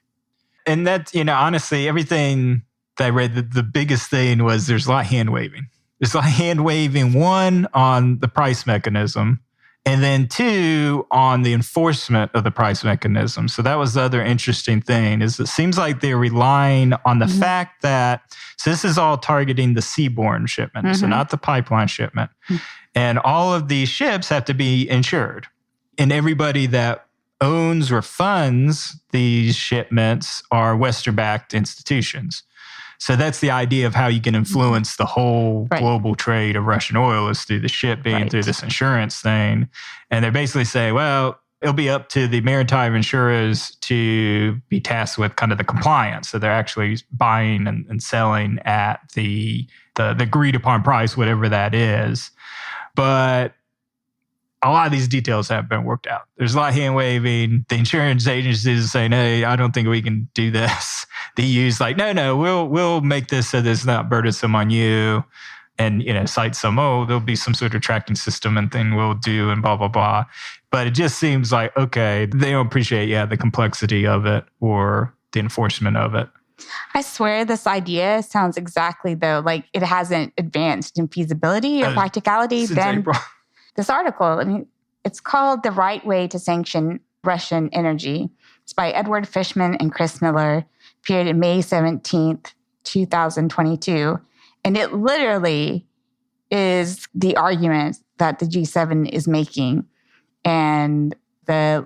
Speaker 2: And that, honestly, everything that I read, the biggest thing was there's a lot of hand-waving. There's a lot of hand-waving, one, on the price mechanism, and then two, on the enforcement of the price mechanism. So that was the other interesting thing, is it seems like they're relying on the fact that, so this is all targeting the seaborne shipment, so not the pipeline shipment. And all of these ships have to be insured. And everybody that owns or funds these shipments are Western-backed institutions. So that's the idea of how you can influence the whole global trade of Russian oil is through the shipping, through this insurance thing. And they're basically saying, well, it'll be up to the maritime insurers to be tasked with kind of the compliance. So they're actually buying and selling at the agreed upon price, whatever that is. But a lot of these details haven't been worked out. There's a lot of hand waving. The insurance agencies are saying, hey, I don't think we can do this. The EU's like, no, we'll make this so there's not burdensome on you. And, cite some, there'll be some sort of tracking system and thing we'll do and blah, blah, blah. But it just seems like, okay, they don't appreciate, the complexity of it or the enforcement of it.
Speaker 1: I swear this idea sounds exactly though like it hasn't advanced in feasibility or practicality than this article. I mean, it's called The Right Way to Sanction Russian Energy. It's by Edward Fishman and Chris Miller, appeared in May 17th, 2022. And it literally is the argument that the G7 is making. And the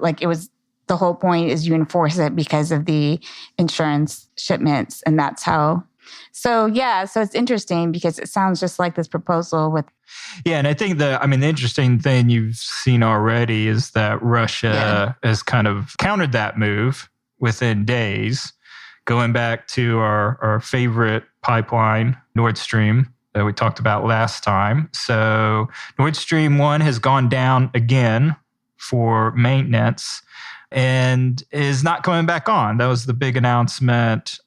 Speaker 1: whole point is you enforce it because of the insurance shipments. And that's how. So it's interesting because it sounds just like this proposal with.
Speaker 2: Yeah. And I think the interesting thing you've seen already is that Russia has kind of countered that move within days, going back to our favorite pipeline, Nord Stream, that we talked about last time. So Nord Stream 1 has gone down again for maintenance and is not coming back on. That was the big announcement.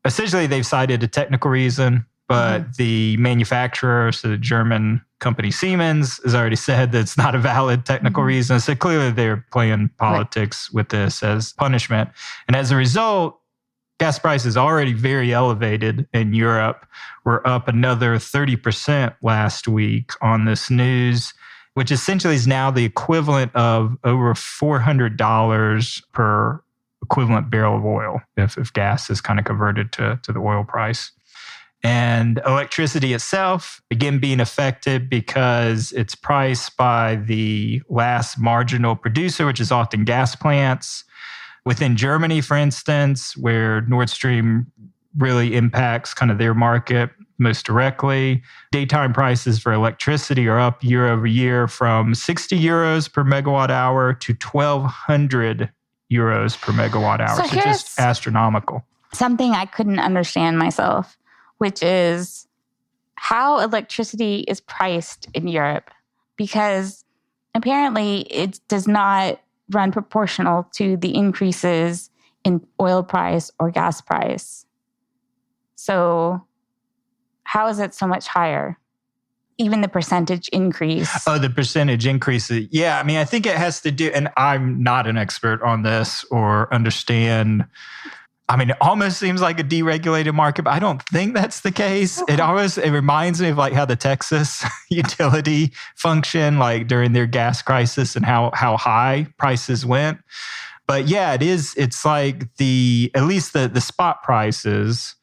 Speaker 2: Essentially, they've cited a technical reason, but the manufacturer, so the German company Siemens, has already said that it's not a valid technical reason. So clearly they're playing politics with this as punishment. And as a result, gas prices already very elevated in Europe. We're up another 30% last week on this news, which essentially is now the equivalent of over $400 per equivalent barrel of oil if gas is kind of converted to the oil price. And electricity itself, again, being affected because it's priced by the last marginal producer, which is often gas plants. Within Germany, for instance, where Nord Stream really impacts kind of their market most directly, daytime prices for electricity are up year over year from 60 euros per megawatt hour to 1,200 euros per megawatt hour. So just astronomical.
Speaker 1: Something I couldn't understand myself, which is how electricity is priced in Europe, because apparently it does not run proportional to the increases in oil price or gas price. So how is it so much higher? Even the percentage increase.
Speaker 2: Oh, the percentage increase. Yeah, I think it has to do, and I'm not an expert on this or understand. It almost seems like a deregulated market, but I don't think that's the case. It reminds me of like how the Texas utility functioned like during their gas crisis and how high prices went. But yeah, it's like at least the spot prices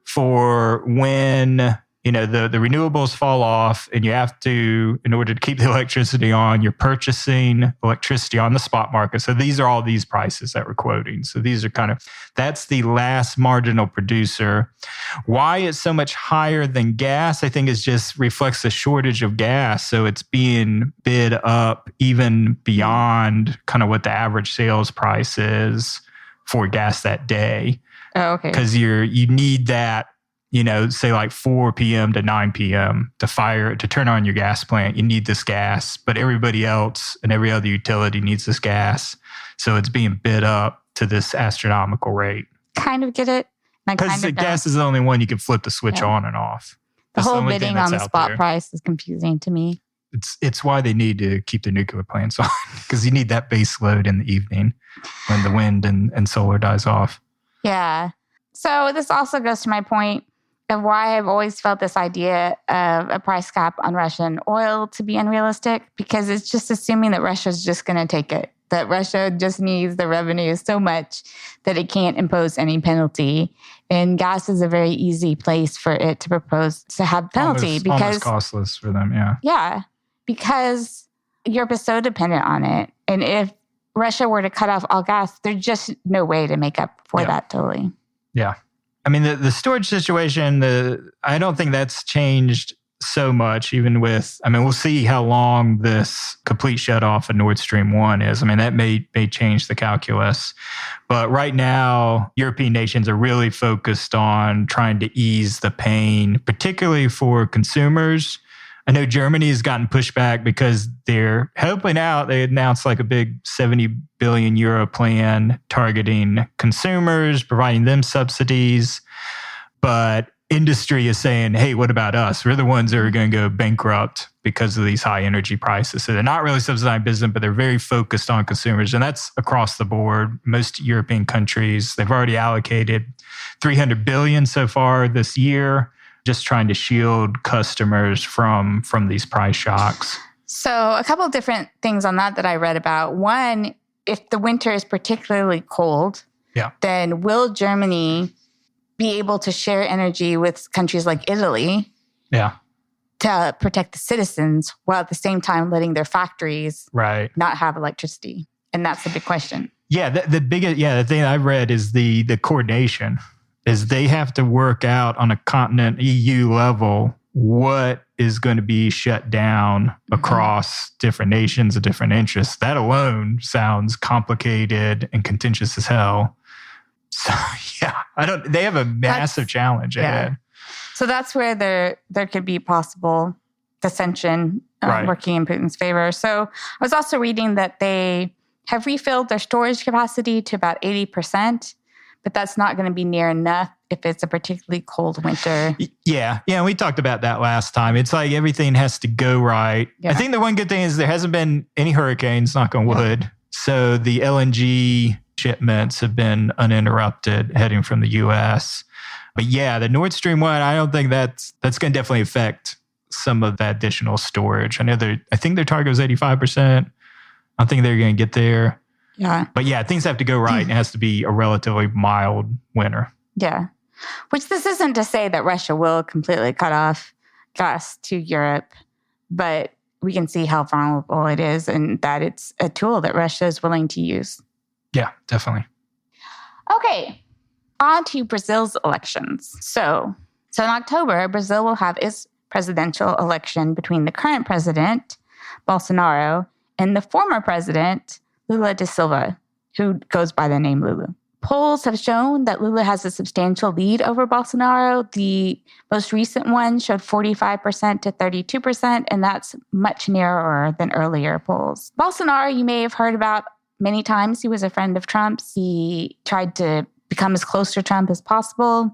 Speaker 2: for when the renewables fall off and you have to, in order to keep the electricity on, you're purchasing electricity on the spot market. So these are all these prices that we're quoting. So these are that's the last marginal producer. Why it's so much higher than gas, I think, is just reflects the shortage of gas. So it's being bid up even beyond kind of what the average sales price is for gas that day.
Speaker 1: Oh, okay.
Speaker 2: Because you need that, say like 4 p.m. to 9 p.m. to turn on your gas plant. You need this gas, but everybody else and every other utility needs this gas. So it's being bid up to this astronomical rate.
Speaker 1: Kind of get it.
Speaker 2: Because gas is the only one you can flip the switch on and off.
Speaker 1: The whole bidding on the spot price is confusing to me.
Speaker 2: It's why they need to keep the nuclear plants on, because you need that base load in the evening when the wind and solar dies off.
Speaker 1: Yeah. So this also goes to my point of why I've always felt this idea of a price cap on Russian oil to be unrealistic, because it's just assuming that Russia's just going to take it, that Russia just needs the revenue so much that it can't impose any penalty. And gas is a very easy place for it to propose to have penalty because
Speaker 2: almost costless for them, yeah.
Speaker 1: Yeah, because Europe is so dependent on it. And if Russia were to cut off all gas, there's just no way to make up for that totally.
Speaker 2: Yeah. The storage situation, I don't think that's changed so much, even with, we'll see how long this complete shutoff of Nord Stream 1 is. That may change the calculus. But right now, European nations are really focused on trying to ease the pain, particularly for consumers. I know Germany has gotten pushback because they're helping out. They announced like a big 70 billion euro plan targeting consumers, providing them subsidies. But industry is saying, hey, what about us? We're the ones that are going to go bankrupt because of these high energy prices. So they're not really subsidizing business, but they're very focused on consumers. And that's across the board. Most European countries, they've already allocated $300 billion so far this year, just trying to shield customers from these price shocks.
Speaker 1: So a couple of different things on that I read about. One, if the winter is particularly cold, then will Germany be able to share energy with countries like Italy to protect the citizens while at the same time letting their factories not have electricity? And that's the big question.
Speaker 2: Yeah, the thing I read is the coordination is they have to work out on a continent EU level what is going to be shut down across different nations of different interests. That alone sounds complicated and contentious as hell. So they have a massive challenge ahead.
Speaker 1: So that's where there could be possible dissension working in Putin's favor. So I was also reading that they have refilled their storage capacity to about 80%, but that's not going to be near enough if it's a particularly cold winter.
Speaker 2: Yeah, we talked about that last time. It's like everything has to go right. Yeah. I think the one good thing is there hasn't been any hurricanes, knock on wood. So the LNG shipments have been uninterrupted heading from the U.S. But the Nord Stream 1, I don't think that's going to definitely affect some of that additional storage. I think their target was 85%. I think they're going to get there.
Speaker 1: Yeah.
Speaker 2: But things have to go right. And it has to be a relatively mild winter.
Speaker 1: Yeah. Which this isn't to say that Russia will completely cut off gas to Europe, but we can see how vulnerable it is and that it's a tool that Russia is willing to use.
Speaker 2: Yeah, definitely.
Speaker 1: Okay, on to Brazil's elections. So in October, Brazil will have its presidential election between the current president, Bolsonaro, and the former president, Lula da Silva, who goes by the name Lulu. Polls have shown that Lula has a substantial lead over Bolsonaro. The most recent one showed 45% to 32%, and that's much narrower than earlier polls. Bolsonaro, you may have heard about many times. He was a friend of Trump's. He tried to become as close to Trump as possible.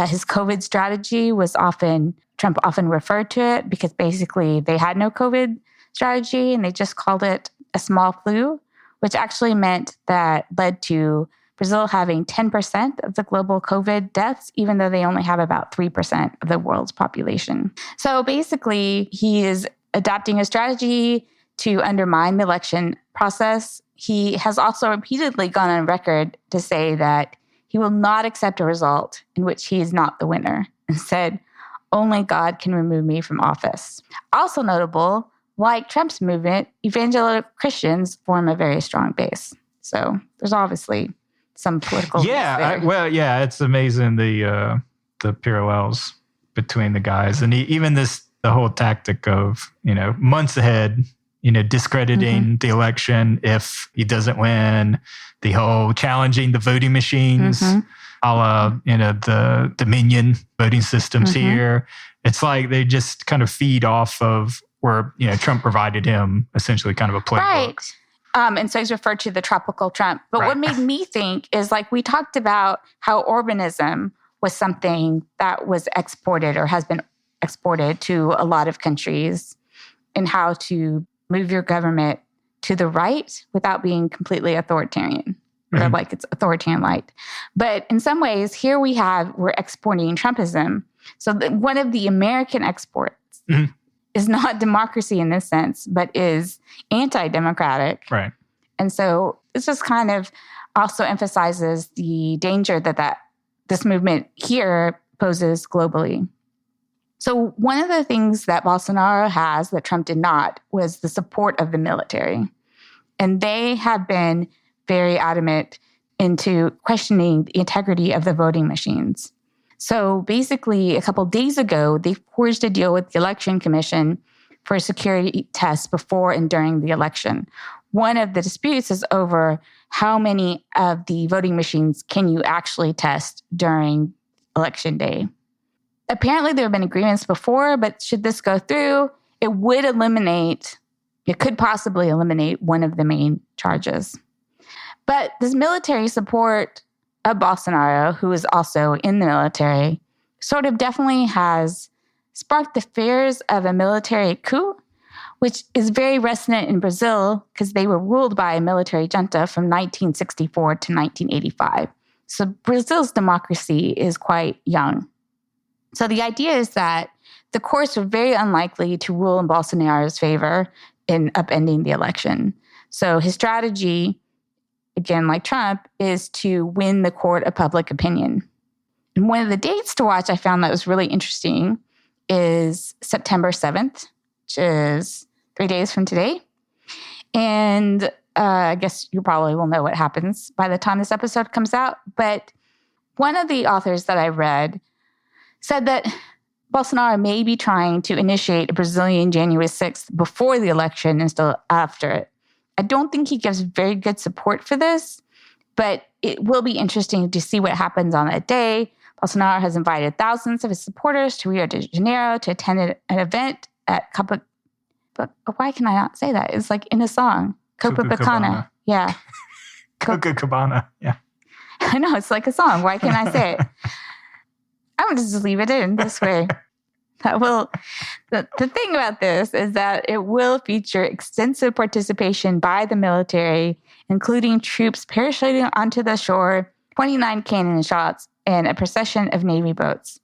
Speaker 1: His COVID strategy was Trump often referred to it because basically they had no COVID strategy and they just called it a small flu, which actually meant that led to Brazil having 10% of the global COVID deaths, even though they only have about 3% of the world's population. So basically, he is adopting a strategy to undermine the election process. He has also repeatedly gone on record to say that he will not accept a result in which he is not the winner and said, only God can remove me from office. Also notable, like Trump's movement, evangelical Christians form a very strong base. So there's obviously some political.
Speaker 2: It's amazing the parallels between the guys, and even the whole tactic of months ahead, discrediting the election if he doesn't win, the whole challenging the voting machines, a la the Dominion voting systems here. It's like they just kind of feed off of where Trump provided him essentially kind of a playbook.
Speaker 1: Right. And so he's referred to the tropical Trump. But what made me think is we talked about how Orbanism was something that was exported or has been exported to a lot of countries, and how to move your government to the right without being completely authoritarian or it's authoritarian light. But in some ways, here we're exporting Trumpism. So one of the American exports is not democracy in this sense, but is anti-democratic.
Speaker 2: Right.
Speaker 1: And so it just kind of also emphasizes the danger that this movement here poses globally. So one of the things that Bolsonaro has that Trump did not was the support of the military. And they have been very adamant into questioning the integrity of the voting machines. So basically, a couple of days ago, they forged a deal with the Election Commission for security tests before and during the election. One of the disputes is over how many of the voting machines can you actually test during Election Day. Apparently, there have been agreements before, but should this go through, it could possibly eliminate one of the main charges. But this military support of Bolsonaro, who is also in the military, sort of definitely has sparked the fears of a military coup, which is very resonant in Brazil because they were ruled by a military junta from 1964 to 1985. So Brazil's democracy is quite young. So the idea is that the courts were very unlikely to rule in Bolsonaro's favor in upending the election. So his strategy, again, like Trump, is to win the court of public opinion. And one of the dates to watch I found that was really interesting is September 7th, which is 3 days from today. And I guess you probably will know what happens by the time this episode comes out. But one of the authors that I read said that Bolsonaro may be trying to initiate a Brazilian January 6th before the election instead of after it. I don't think he gives very good support for this, but it will be interesting to see what happens on that day. Bolsonaro has invited thousands of his supporters to Rio de Janeiro to attend an event at but why can I not say that? It's like in a song. Copacabana. Yeah.
Speaker 2: Copacabana. Yeah.
Speaker 1: I know, it's like a song. Why can't I say it? I'm going to just leave it in this way. The thing about this is that it will feature extensive participation by the military, including troops parachuting onto the shore, 29 cannon shots, and a procession of Navy boats.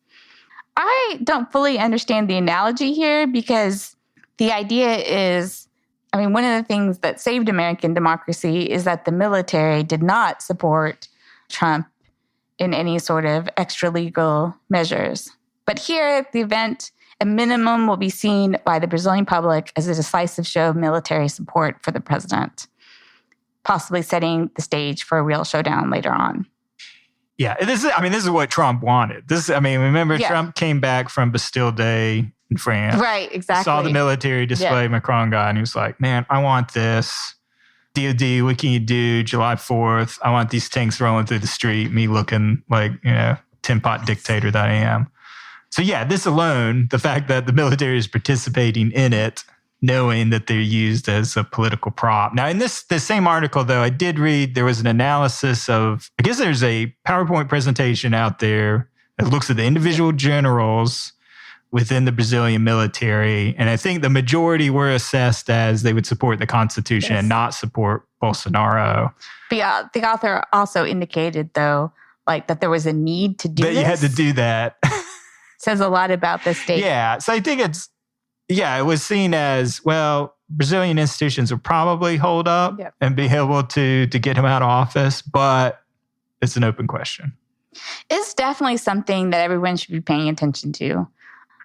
Speaker 1: I don't fully understand the analogy here because the idea is, one of the things that saved American democracy is that the military did not support Trump in any sort of extra-legal measures. But here at the event, a minimum will be seen by the Brazilian public as a decisive show of military support for the president, possibly setting the stage for a real showdown later on.
Speaker 2: Yeah, this is what Trump wanted. Remember Trump came back from Bastille Day in France.
Speaker 1: Right, exactly.
Speaker 2: Saw the military display Macron got, and he was like, man, I want this. DOD, what can you do? July 4th, I want these tanks rolling through the street, me looking like, tin pot dictator that I am. So yeah, this alone, the fact that the military is participating in it, knowing that they're used as a political prop. Now, in this same article, though, I did read there was an analysis of, I guess there's a PowerPoint presentation out there that looks at the individual generals within the Brazilian military. And I think the majority were assessed as they would support the Constitution and not support Bolsonaro.
Speaker 1: But the author also indicated, though, that there was a need to do this.
Speaker 2: That you had to do that.
Speaker 1: Says a lot about the state.
Speaker 2: Yeah. So I think it was seen as, well, Brazilian institutions will probably hold up and be able to get him out of office, but it's an open question.
Speaker 1: It's definitely something that everyone should be paying attention to.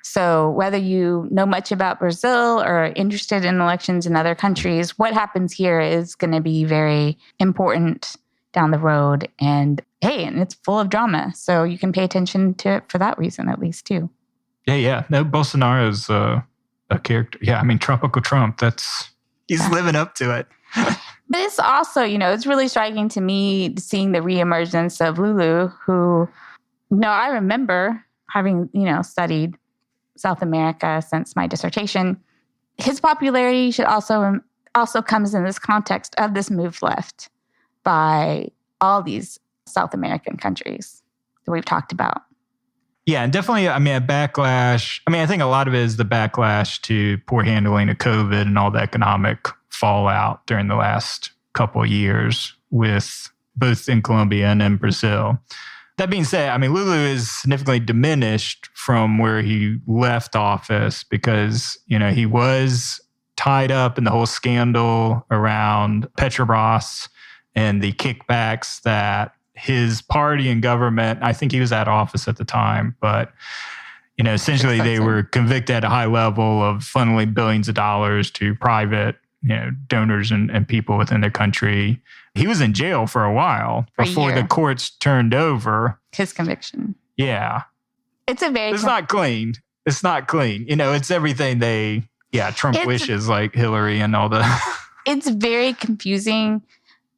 Speaker 1: So whether you know much about Brazil or are interested in elections in other countries, what happens here is going to be very important down the road. And it's full of drama. So you can pay attention to it for that reason, at least, too.
Speaker 2: Yeah. No, Bolsonaro's a character. Yeah, Trump, Uncle Trump, he's living up to it.
Speaker 1: But it's also, it's really striking to me seeing the reemergence of Lulu, who, I remember having, studied South America since my dissertation. His popularity should also comes in this context of this move left by all these South American countries that we've talked about.
Speaker 2: Yeah, and definitely, a backlash. I think a lot of it is the backlash to poor handling of COVID and all the economic fallout during the last couple of years with both in Colombia and in Brazil. That being said, Lulu is significantly diminished from where he left office because, he was tied up in the whole scandal around Petrobras and the kickbacks that his party and government, I think he was at office at the time, but, essentially they were convicted at a high level of funneling billions of dollars to private, donors and people within their country. He was in jail for a while before the courts turned over
Speaker 1: his conviction.
Speaker 2: Yeah.
Speaker 1: It's
Speaker 2: not clean. It's not clean. It's everything Trump wishes, like Hillary and all the...
Speaker 1: It's very confusing,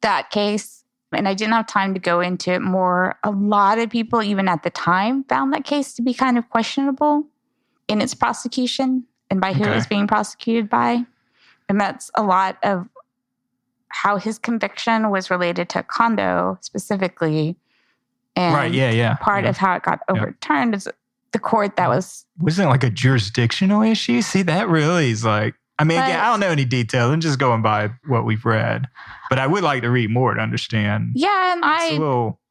Speaker 1: that case. And I didn't have time to go into it more. A lot of people, even at the time, found that case to be kind of questionable in its prosecution and by who it was being prosecuted by. And that's a lot of how his conviction was related to condo specifically. And part of how it got overturned is the court that
Speaker 2: wasn't it like a jurisdictional issue? See, that really is like, I mean, again, I don't know any details. I'm just going by what we've read. But I would like to read more to understand.
Speaker 1: Yeah, and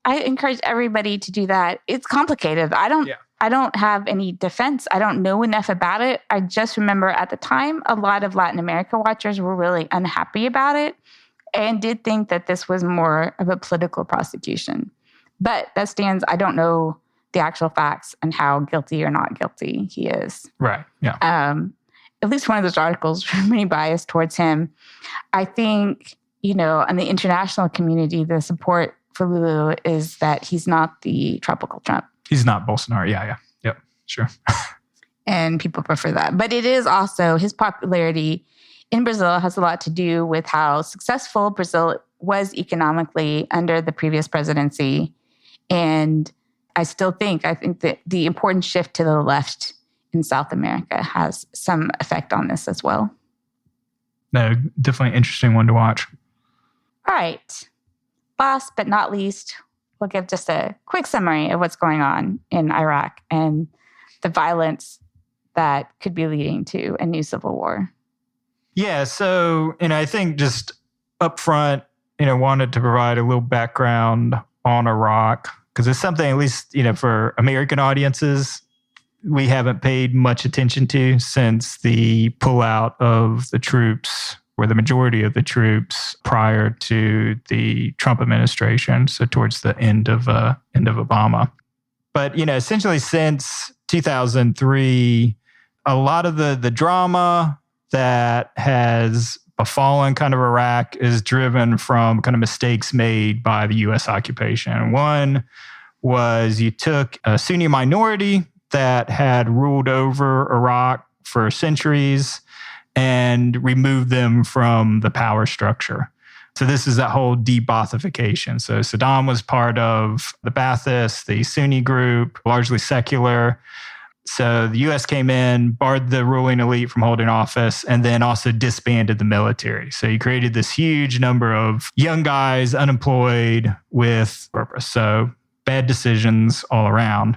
Speaker 1: I encourage everybody to do that. It's complicated. I don't have any defense. I don't know enough about it. I just remember at the time, a lot of Latin America watchers were really unhappy about it and did think that this was more of a political prosecution. But that stands, I don't know the actual facts and how guilty or not guilty he is.
Speaker 2: Right, yeah.
Speaker 1: At least one of those articles remained biased towards him. I think, in the international community, the support for Lulu is that he's not the tropical Trump.
Speaker 2: He's not Bolsonaro. Yeah. Yep, sure.
Speaker 1: And people prefer that. But it is also, his popularity in Brazil has a lot to do with how successful Brazil was economically under the previous presidency. And I think that the important shift to the left in South America has some effect on this as well.
Speaker 2: No, definitely an interesting one to watch.
Speaker 1: All right. Last but not least, we'll give just a quick summary of what's going on in Iraq and the violence that could be leading to a new civil war.
Speaker 2: Yeah, so, I think just up front, wanted to provide a little background on Iraq, because it's something, at least, for American audiences, we haven't paid much attention to since the pullout of the troops, or the majority of the troops, prior to the Trump administration, so towards the end of Obama. But, essentially since 2003, a lot of the drama that has befallen kind of Iraq is driven from kind of mistakes made by the U.S. occupation. One was you took a Sunni minority that had ruled over Iraq for centuries and removed them from the power structure. So this is that whole de-Baathification. So Saddam was part of the Baathists, the Sunni group, largely secular. So the U.S. came in, barred the ruling elite from holding office, and then also disbanded the military. So you created this huge number of young guys, unemployed, with purpose. So bad decisions all around.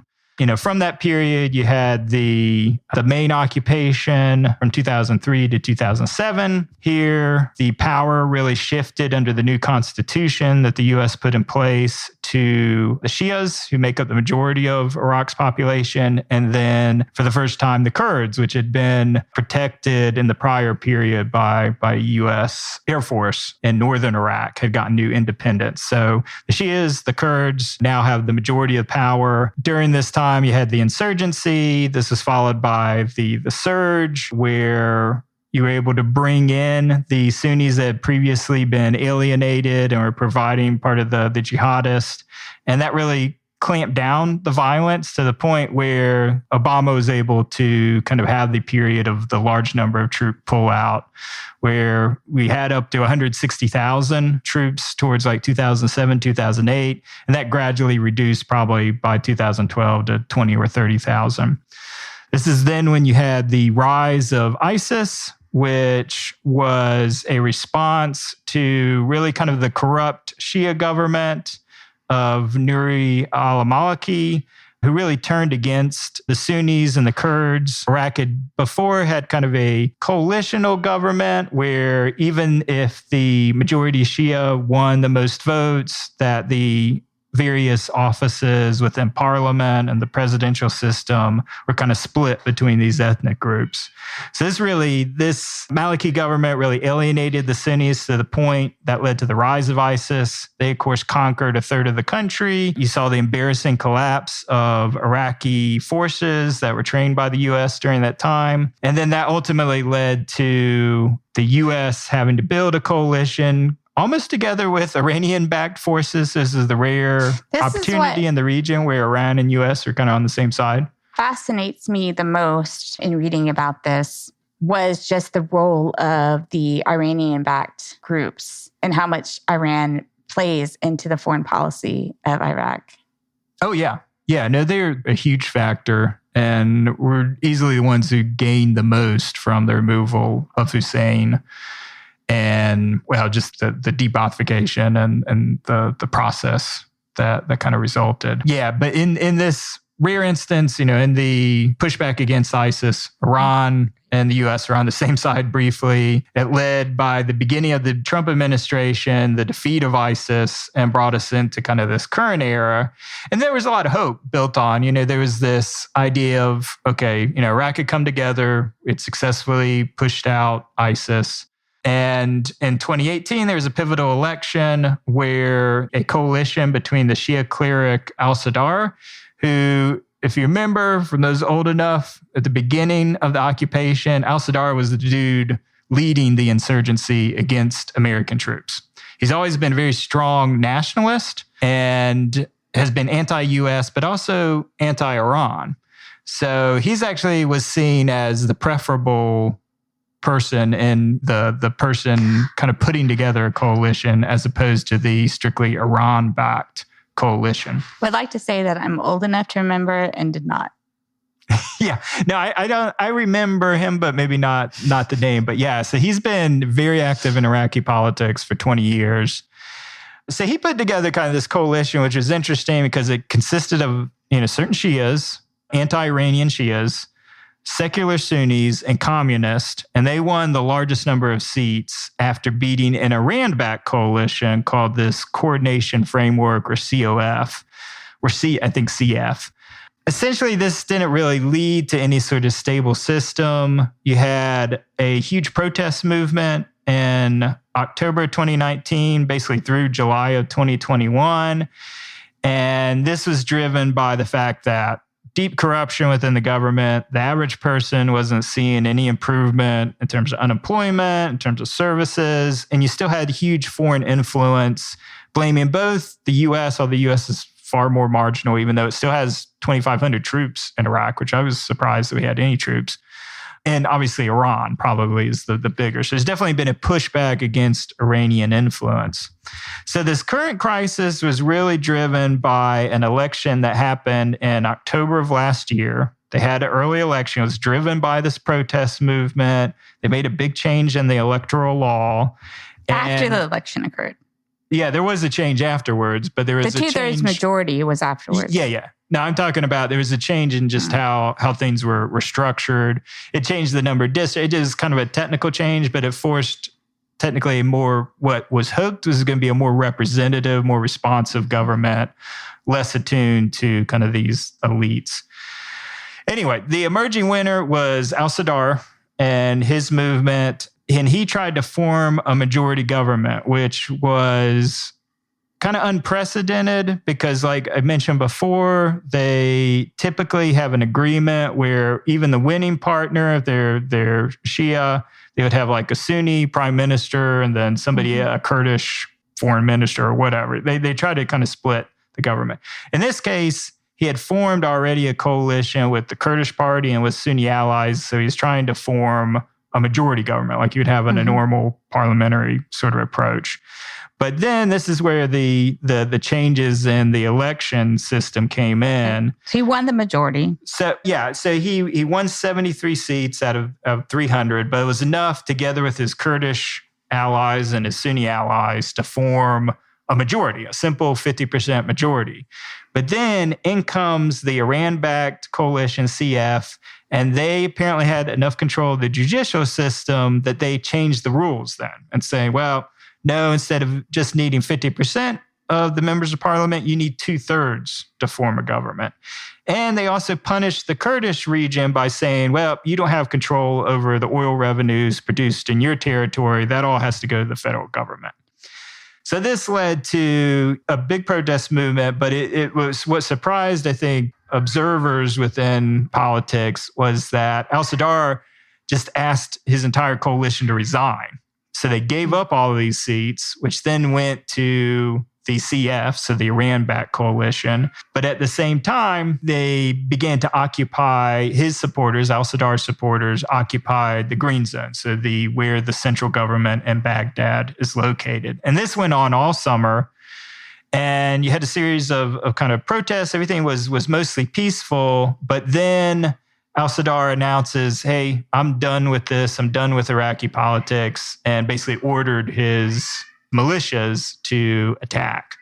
Speaker 2: From that period, you had the main occupation from 2003 to 2007. Here, the power really shifted under the new constitution that the U.S. put in place to the Shias, who make up the majority of Iraq's population, and then for the first time, the Kurds, which had been protected in the prior period by U.S. Air Force in northern Iraq, had gotten new independence. So the Shias, the Kurds, now have the majority of power. During this time, you had the insurgency. This was followed by the surge, where you were able to bring in the Sunnis that had previously been alienated and were providing part of the jihadists. And that really clamped down the violence to the point where Obama was able to kind of have the period of the large number of troop pullout, where we had up to 160,000 troops towards like 2007, 2008. And that gradually reduced probably by 2012 to 20 or 30,000. This is then when you had the rise of ISIS, which was a response to really kind of the corrupt Shia government of Nuri al-Maliki, who really turned against the Sunnis and the Kurds. Iraq had before had kind of a coalitional government where even if the majority Shia won the most votes, that the various offices within parliament and the presidential system were kind of split between these ethnic groups. So this Maliki government really alienated the Sunnis to the point that led to the rise of ISIS. They, of course, conquered a third of the country. You saw the embarrassing collapse of Iraqi forces that were trained by the U.S. during that time. And then that ultimately led to the U.S. having to build a coalition almost together with Iranian-backed forces. This is the rare opportunity in the region where Iran and U.S. are kind of on the same side.
Speaker 1: Fascinates me the most in reading about this was just the role of the Iranian-backed groups and how much Iran plays into the foreign policy of Iraq.
Speaker 2: Oh, yeah. Yeah, no, they're a huge factor, and we're easily the ones who gained the most from the removal of Hussein. And just the de-Baathification and the process that kind of resulted. Yeah, but in this rare instance, in the pushback against ISIS, Iran and the U.S. are on the same side briefly. It led by the beginning of the Trump administration, the defeat of ISIS, and brought us into kind of this current era. And there was a lot of hope built on, there was this idea of, okay, Iraq had come together. It successfully pushed out ISIS. And in 2018, there was a pivotal election where a coalition between the Shia cleric al-Sadr, who, if you remember from those old enough, at the beginning of the occupation, al-Sadr was the dude leading the insurgency against American troops. He's always been a very strong nationalist and has been anti-US, but also anti-Iran. So he's actually was seen as the preferable person and the person kind of putting together a coalition as opposed to the strictly Iran-backed coalition.
Speaker 1: Would like to say that I'm old enough to remember and did not.
Speaker 2: Yeah. No, I don't. I remember him, but maybe not the name. But yeah, so he's been very active in Iraqi politics for 20 years. So he put together kind of this coalition, which was interesting because it consisted of certain Shias, anti-Iranian Shias, secular Sunnis, and communists, and they won the largest number of seats after beating an Iran-backed coalition called this Coordination Framework, or COF, or I think CF. Essentially, this didn't really lead to any sort of stable system. You had a huge protest movement in October 2019, basically through July of 2021, and this was driven by the fact that deep corruption within the government. The average person wasn't seeing any improvement in terms of unemployment, in terms of services, and you still had huge foreign influence, blaming both the U.S., although the U.S. is far more marginal, even though it still has 2,500 troops in Iraq, which I was surprised that we had any troops. And obviously Iran probably is the bigger. So there's definitely been a pushback against Iranian influence. So this current crisis was really driven by an election that happened in October of last year. They had an early election. It was driven by this protest movement. They made a big change in the electoral law.
Speaker 1: After the election occurred.
Speaker 2: Yeah, there was a change afterwards, but there was
Speaker 1: the 2/3 majority was afterwards.
Speaker 2: Yeah. No, I'm talking about there was a change in just how things were structured. It changed the number of districts. It is kind of a technical change, but it forced technically what was hoped was going to be a more representative, more responsive government, less attuned to kind of these elites. Anyway, the emerging winner was al-Sadr and his movement. And he tried to form a majority government, which was kind of unprecedented because, like I mentioned before, they typically have an agreement where even the winning partner, if they're Shia, they would have like a Sunni prime minister and then somebody, a Kurdish foreign minister or whatever. They try to kind of split the government. In this case, he had formed already a coalition with the Kurdish party and with Sunni allies. So he's trying to form a majority government, like you would have in a normal parliamentary sort of approach. But then this is where the changes in the election system came in.
Speaker 1: So he won the majority.
Speaker 2: So he won 73 seats out of 300, but it was enough together with his Kurdish allies and his Sunni allies to form a majority, a simple 50% majority. But then in comes the Iran-backed coalition, CF, and they apparently had enough control of the judicial system that they changed the rules then and saying, well, no, instead of just needing 50% of the members of parliament, you need 2/3 to form a government. And they also punished the Kurdish region by saying, well, you don't have control over the oil revenues produced in your territory. That all has to go to the federal government. So this led to a big protest movement, but it was what surprised, I think, observers within politics was that al-Sadr just asked his entire coalition to resign. So they gave up all of these seats, which then went to the CF, so the Iran-backed coalition. But at the same time, they began to occupy his supporters, al-Sadr's supporters, occupied the green zone, so where the central government in Baghdad is located. And this went on all summer. And you had a series of kind of protests. Everything was mostly peaceful. But then al-Sadr announces, hey, I'm done with this. I'm done with Iraqi politics, and basically ordered his militias to attack.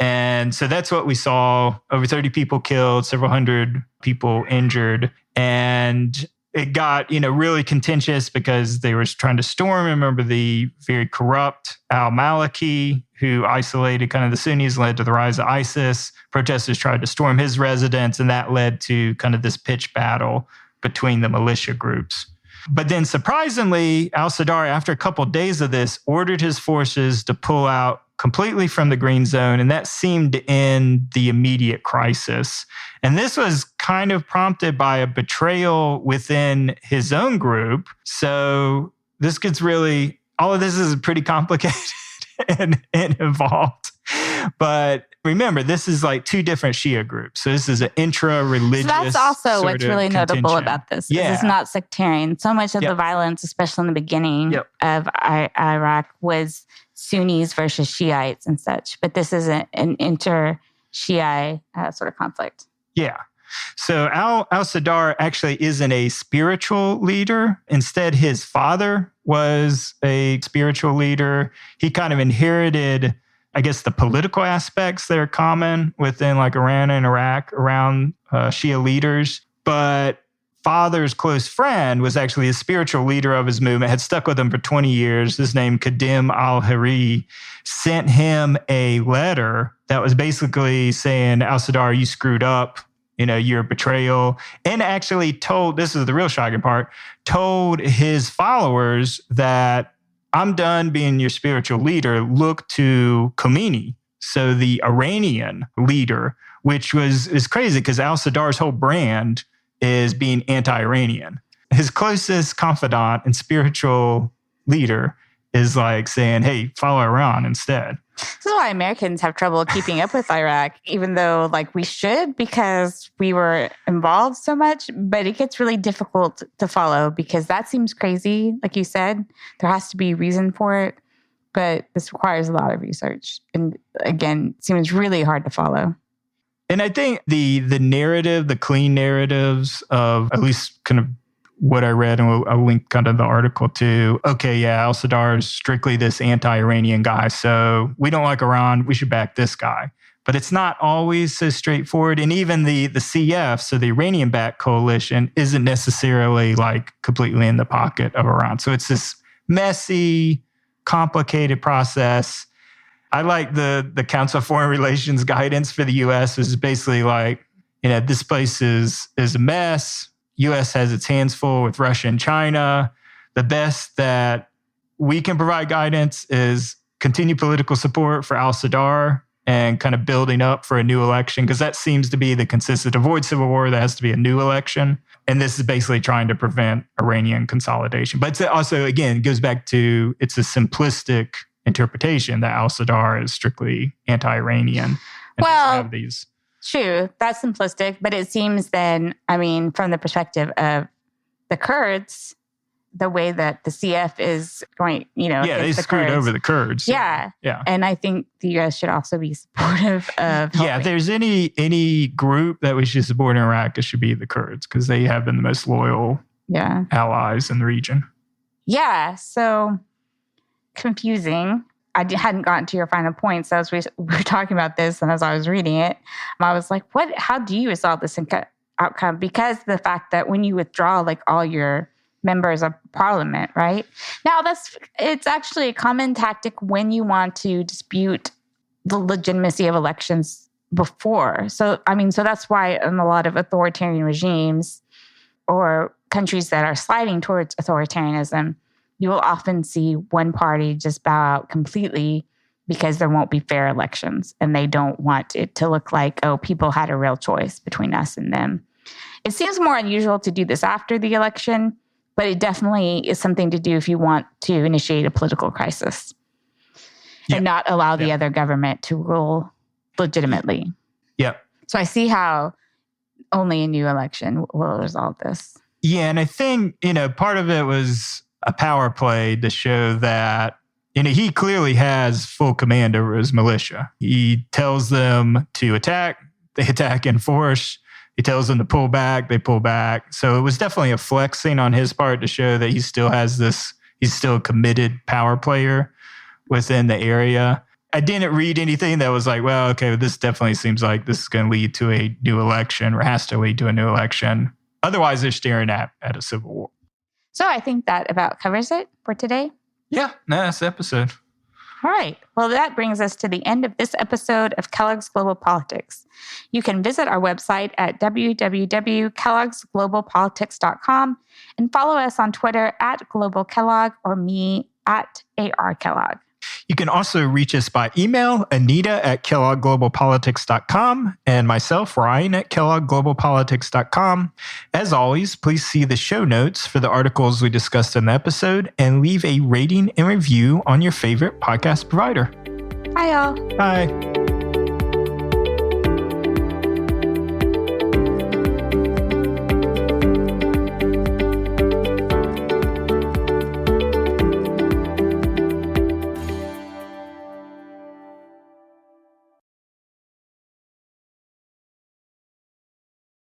Speaker 2: And so that's what we saw. Over 30 people killed, several hundred people injured. And it got, really contentious because they were trying to storm. Remember the very corrupt al-Maliki, who isolated kind of the Sunnis, led to the rise of ISIS. Protesters tried to storm his residence, and that led to kind of this pitched battle between the militia groups. But then surprisingly, al-Sadr, after a couple of days of this, ordered his forces to pull out completely from the green zone, and that seemed to end the immediate crisis. And this was kind of prompted by a betrayal within his own group. So this gets really, all of this is pretty complicated and involved. But remember, this is like two different Shia groups. So this is an intra-religious. So
Speaker 1: that's also what's really notable about this.
Speaker 2: Yeah.
Speaker 1: It's not sectarian. So much of the violence, especially in the beginning of Iraq, was Sunnis versus Shiites and such. But this is an inter-Shiite sort of conflict.
Speaker 2: Yeah. So al-Sadr actually isn't a spiritual leader. Instead, his father was a spiritual leader. He kind of inherited, I guess, the political aspects that are common within like Iran and Iraq around Shia leaders. But father's close friend was actually a spiritual leader of his movement, had stuck with him for 20 years. His name, Qadim al-Hari, sent him a letter that was basically saying, al-Sadr, you screwed up. You're a betrayal. And actually told, this is the real shocking part, told his followers that I'm done being your spiritual leader. Look to Khomeini, so the Iranian leader, which is crazy because al-Sadr's whole brand is being anti-Iranian. His closest confidant and spiritual leader is like saying, hey, follow Iran instead.
Speaker 1: This is why Americans have trouble keeping up with Iraq, even though we should, because we were involved so much. But it gets really difficult to follow because that seems crazy. Like you said, there has to be a reason for it. But this requires a lot of research. And again, it seems really hard to follow.
Speaker 2: And I think the narrative, the clean narratives of at least kind of what I read, and I'll link kind of the article to, okay, yeah, al-Sadr is strictly this anti-Iranian guy, so we don't like Iran, we should back this guy. But it's not always so straightforward. And even the CF, so the Iranian-backed coalition, isn't necessarily completely in the pocket of Iran. So it's this messy, complicated process. I like the Council of Foreign Relations guidance for the U.S. is basically this place is a mess. U.S. has its hands full with Russia and China. The best that we can provide guidance is continue political support for al-Sadr and kind of building up for a new election, because that seems to be the consensus. To avoid civil war, there has to be a new election. And this is basically trying to prevent Iranian consolidation. But it's also, again, it goes back to, it's a simplistic interpretation that al-Sadr is strictly anti-Iranian. And have these.
Speaker 1: True, that's simplistic, but it seems then, from the perspective of the Kurds, the way that the CF is going,
Speaker 2: they screwed over the Kurds.
Speaker 1: Yeah. And I think the U.S. should also be supportive of helping.
Speaker 2: Yeah, if there's any group that we should support in Iraq, it should be the Kurds, because they have been the most loyal allies in the region. Yeah,
Speaker 1: so confusing. I hadn't gotten to your final point. So as we were talking about this and as I was reading it, I was like, how do you resolve this outcome? Because the fact that when you withdraw all your members of parliament, right? Now it's actually a common tactic when you want to dispute the legitimacy of elections before. So that's why in a lot of authoritarian regimes or countries that are sliding towards authoritarianism, you will often see one party just bow out completely because there won't be fair elections and they don't want it to look like, oh, people had a real choice between us and them. It seems more unusual to do this after the election, but it definitely is something to do if you want to initiate a political crisis and not allow the other government to rule legitimately.
Speaker 2: Yeah.
Speaker 1: So I see how only a new election will resolve this.
Speaker 2: Yeah, and I think, part of it was a power play to show that, he clearly has full command over his militia. He tells them to attack, they attack in force. He tells them to pull back, they pull back. So it was definitely a flexing on his part to show that he still has he's still a committed power player within the area. I didn't read anything that was like, well, okay, this definitely seems like this is going to lead to a new election or has to lead to a new election. Otherwise, they're staring at a civil war.
Speaker 1: So I think that about covers it for today.
Speaker 2: Yeah, that's the episode.
Speaker 1: All right. Well, that brings us to the end of this episode of Kellogg's Global Politics. You can visit our website at www.kellogg'sglobalpolitics.com and follow us on Twitter at Global Kellogg or me at AR Kellogg.
Speaker 2: You can also reach us by email, Anita at kellogg'sglobalpolitics.com and myself, Ryan at kellogg'sglobalpolitics.com. As always, please see the show notes for the articles we discussed in the episode and leave a rating and review on your favorite podcast provider.
Speaker 1: Bye, y'all.
Speaker 2: Bye.